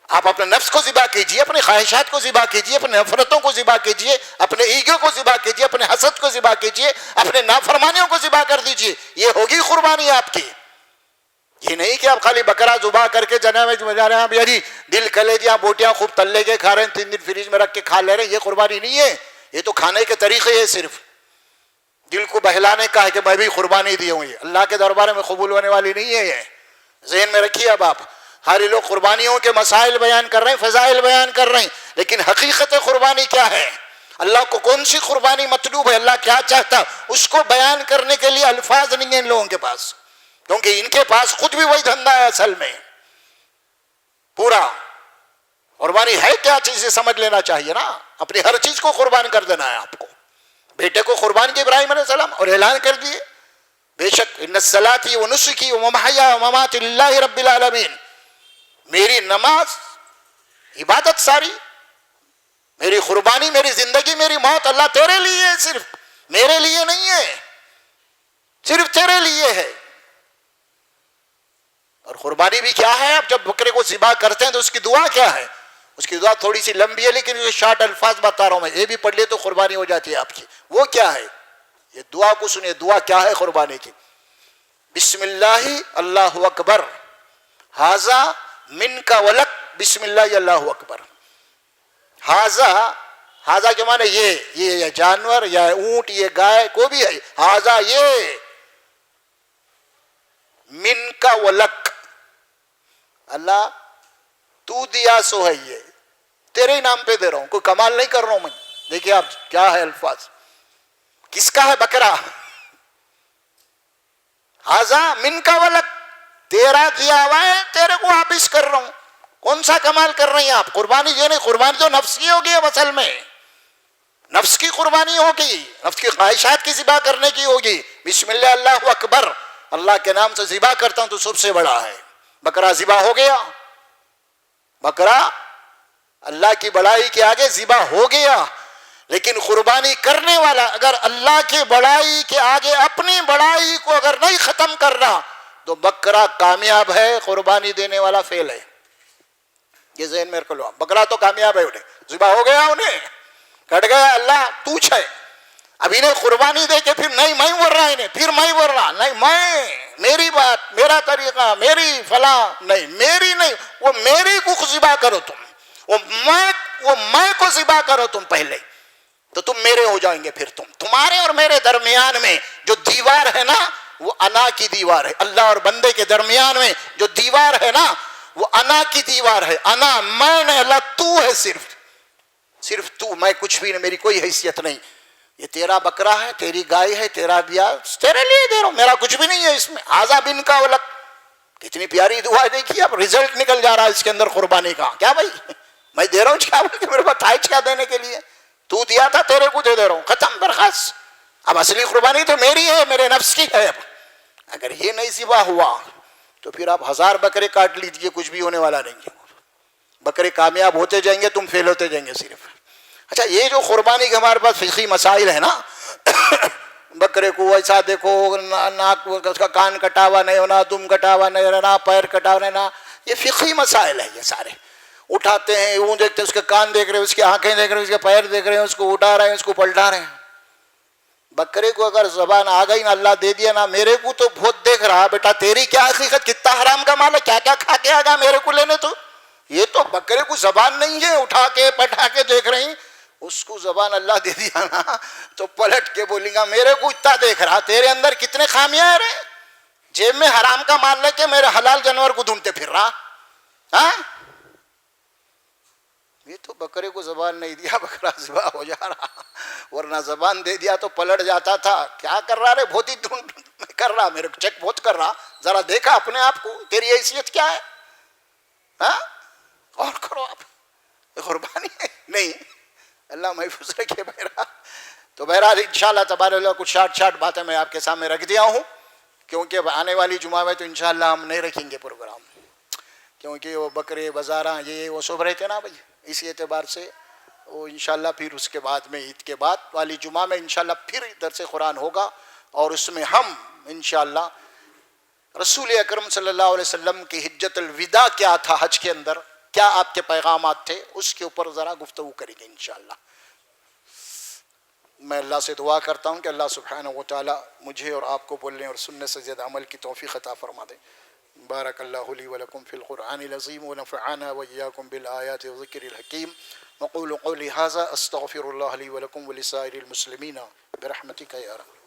آپ اپنے نفس کو ذبح کیجئے, اپنی خواہشات کو ذبح کیجئے, اپنے نفرتوں کو ذبح کیجئے, اپنے ایگو کو ذبح کیجئے, اپنے حسد کو ذبح کیجئے, اپنے نافرمانیوں کو ذبح کر دیجئے. یہ ہوگی قربانی آپ کی. یہ نہیں کہ آپ خالی بکرا ذبح کر کے جناب یاری دل کلیجیاں بوٹیاں خوب تلے کے کھا رہے ہیں, 3 دن فریج میں رکھ کے کھا لے رہے ہیں. یہ قربانی نہیں ہے. یہ تو کھانے کے طریقے ہے, صرف دل کو بہلانے کا ہے کہ میں بھی قربانی دی ہوں. یہ اللہ کے دربار میں قبول ہونے والی نہیں ہے. یہ ذہن میں رکھیے. اب آپ ہر لوگ قربانیوں کے مسائل بیان کر رہے ہیں, فضائل بیان کر رہے ہیں, لیکن حقیقت قربانی کیا ہے, اللہ کو کون سی قربانی مطلوب ہے, اللہ کیا چاہتا, اس کو بیان کرنے کے لیے الفاظ نہیں ہیں ان لوگوں کے پاس, کیونکہ ان کے پاس خود بھی وہی دھندا ہے اصل میں. پورا قربانی ہے کیا چیز, سمجھ لینا چاہیے نا. اپنی ہر چیز کو قربان کر دینا ہے آپ کو. بیٹے کو قربان کیا ابراہیم علیہ السلام اور اعلان کر دیے بے شک ان صلاتی و نسکی و ممحیا و ممات اللہ رب العالمین، میری نماز عبادت ساری، میری قربانی، میری زندگی، میری موت اللہ تیرے لیے ہے، صرف میرے لیے نہیں ہے، صرف تیرے لیے ہے۔ اور قربانی بھی کیا ہے؟ اب جب بکرے کو ذبح کرتے ہیں تو اس کی دعا کیا ہے؟ اس کی دعا تھوڑی سی لمبی ہے لیکن یہ شارٹ الفاظ بتا رہا ہوں میں، یہ بھی پڑھ لیے تو قربانی ہو جاتی ہے آپ کی۔ وہ کیا ہے؟ یہ دعا کو سنیے، دعا کیا ہے قربانی کی؟ بسم اللہ اللہ اکبر ھذا منک ولک، بسم اللہ اللہ اکبر۔ ھذا کے معنی یہ جانور یا اونٹ، یہ گائے، کوئی بھی ہے، ھذا یہ، منک ولک، اللہ تو دیا سو ہے، یہ تیرے ہی نام پہ دے رہا ہوں، کوئی کمال نہیں کر رہا ہوں میں۔ دیکھیے آپ کیا ہے الفاظ، کس کا ہے بکرا؟ ھذا منک ولک، تیرا دیا ہوا ہے، تیرے کو واپس کر رہا ہوں۔ کون سا کمال کر رہے ہیں آپ؟ قربانی یہ نہیں، قربانی تو نفس کی ہوگی اب اصل میں، نفس کی قربانی ہوگی، نفس کی خواہشات کی ذبح کرنے کی ہوگی۔ بسم اللہ اللہ اکبر، اللہ کے نام سے ذبح کرتا ہوں تو سب سے بڑا ہے۔ بکرا ذبح ہو گیا، بکرا اللہ کی بڑائی کے آگے ذبح ہو گیا، لیکن قربانی کرنے والا اگر اللہ کی بڑائی کے آگے اپنی بڑائی کو اگر نہیں ختم کر رہا تو بکرا کامیاب ہے، قربانی دینے والا فیل ہے۔ یہ ذہن میں رکھ لو، بکرا تو کامیاب ہے، انہیں ذبح ہو گیا، انہیں کٹ گیا، اللہ تو ہے۔ اب انہیں قربانی دے کے پھر نہیں میں بول رہا، انہیں پھر میں بول رہا، نہیں میں، میری بات، میرا طریقہ، میری فلاں نہیں، میری نہیں، وہ میری کو ذبح کرو تم، وہ میں کو ذبح کرو تم پہلے، تو تم میرے ہو جائیں گے۔ پھر تمہارے اور میرے درمیان میں جو دیوار ہے نا وہ انا کی دیوار ہے، اللہ اور بندے کے درمیان میں جو دیوار ہے نا وہ انا کی دیوار ہے، انا، میں نے، اللہ تو ہے، صرف تو، میں کچھ بھی نہیں، میری کوئی حیثیت نہیں۔ یہ تیرا بکرا ہے، تیری گائے ہے، تیرا دیا، تیرے لیے دے رہا ہوں، میرا کچھ بھی نہیں ہے اس میں۔ ھذا منک ولک، کتنی پیاری دعا دیکھیے، اب رزلٹ نکل جا رہا ہے اس کے اندر قربانی کا۔ کیا بھائی میں دے رہا ہوں کیا بول کے میرے پاس تھائچ کیا دینے کے لیے؟ تو دیا تھا، تیرے کو دے رہا ہوں، ختم برخاست۔ اب اصلی قربانی تو میری ہے، میرے نفس کی ہے۔ اب اگر یہ نہیں ذبح ہوا تو پھر آپ 1000 بکرے کاٹ لیجیے، کچھ بھی ہونے والا نہیں ہے۔ بکرے کامیاب ہوتے جائیں گے، تم فیل ہوتے جائیں گے صرف۔ اچھا، یہ جو قربانی کے ہمارے پاس فقہی مسائل ہے نا، بکرے کو ایسا دیکھو، ناک اس کا کان کٹا ہوا نہیں ہونا، دم کٹا ہوا نہیں رہنا، پیر کٹا ہوا نہیں رہنا، یہ فقہی مسائل ہے۔ یہ سارے اٹھاتے ہیں، یوں دیکھتے ہیں، اس کے کان دیکھ رہے ہیں، اس کی آنکھیں دیکھ رہے ہیں، اس کے پیر دیکھ رہے ہیں، اس کو اٹھا رہے ہیں، اس کو پلٹا رہے ہیں۔ بکرے کو اگر زبان آ گئی نا، اللہ دے دیا نا، میرے کو تو بہت دیکھ رہا بیٹا، تیری کیا حقیقت، کتنا حرام کا مال ہے، کیا کیا کھا کے آ گیا میرے کو لینے، تو یہ تو بکرے کو زبان نہیں ہے، اٹھا کے پٹھا کے دیکھ رہی ہیں، اس کو زبان اللہ دے دیا نا تو پلٹ کے بولیں گا میرے کو اتنا دیکھ رہا، تیرے اندر کتنے خامیاں ہیں رے، جیب میں حرام کا مال لے کے میرے حلال جانور کو ڈھونڈتے پھر رہا۔ ہاں، یہ تو بکرے کو زبان نہیں دیا، بکرا ذبح ہو جا رہا، ورنہ زبان دے دیا تو پلٹ جاتا تھا۔ کیا کر رہا رے، بہت ہی کر رہا، میرے کو چیک بہت کر رہا، ذرا دیکھا اپنے آپ کو، تیری حیثیت کیا ہے؟ ہاں، اور کرو آپ، قربانی ہے نہیں، اللہ محفوظ رکھے بہرحال۔ تو بہرحال انشاءاللہ تبارک اللہ کچھ شارٹ باتیں میں آپ کے سامنے رکھ دیا ہوں، کیونکہ آنے والی جمعہ میں تو انشاءاللہ ہم نہیں رکھیں گے پروگرام، کیونکہ وہ بکرے بازاراں یہ وہ سب رہتے نا بھائی، اسی اعتبار سے وہ انشاءاللہ پھر اس کے بعد میں عید کے بعد والی جمعہ میں انشاءاللہ پھر درس قرآن ہوگا، اور اس میں ہم انشاءاللہ رسول اکرم صلی اللہ علیہ وسلم کی حجت الوداع کیا تھا، حج کے اندر کیا آپ کے پیغامات تھے، اس کے اوپر ذرا گفتگو کریں گے انشاءاللہ۔ میں اللہ سے دعا کرتا ہوں کہ اللہ سبحانہ و تعالی مجھے اور آپ کو بولنے اور سننے سے زیادہ عمل کی توفیق عطا فرما دے۔ بارک اللہ لی ولکم فی القرآن العظیم ونفعنا وإیاکم بالآیات والذکر الحکیم، وقولوا قولی ھذا استغفر اللہ لی ولکم ولسائر المسلمین برحمتک یا رب۔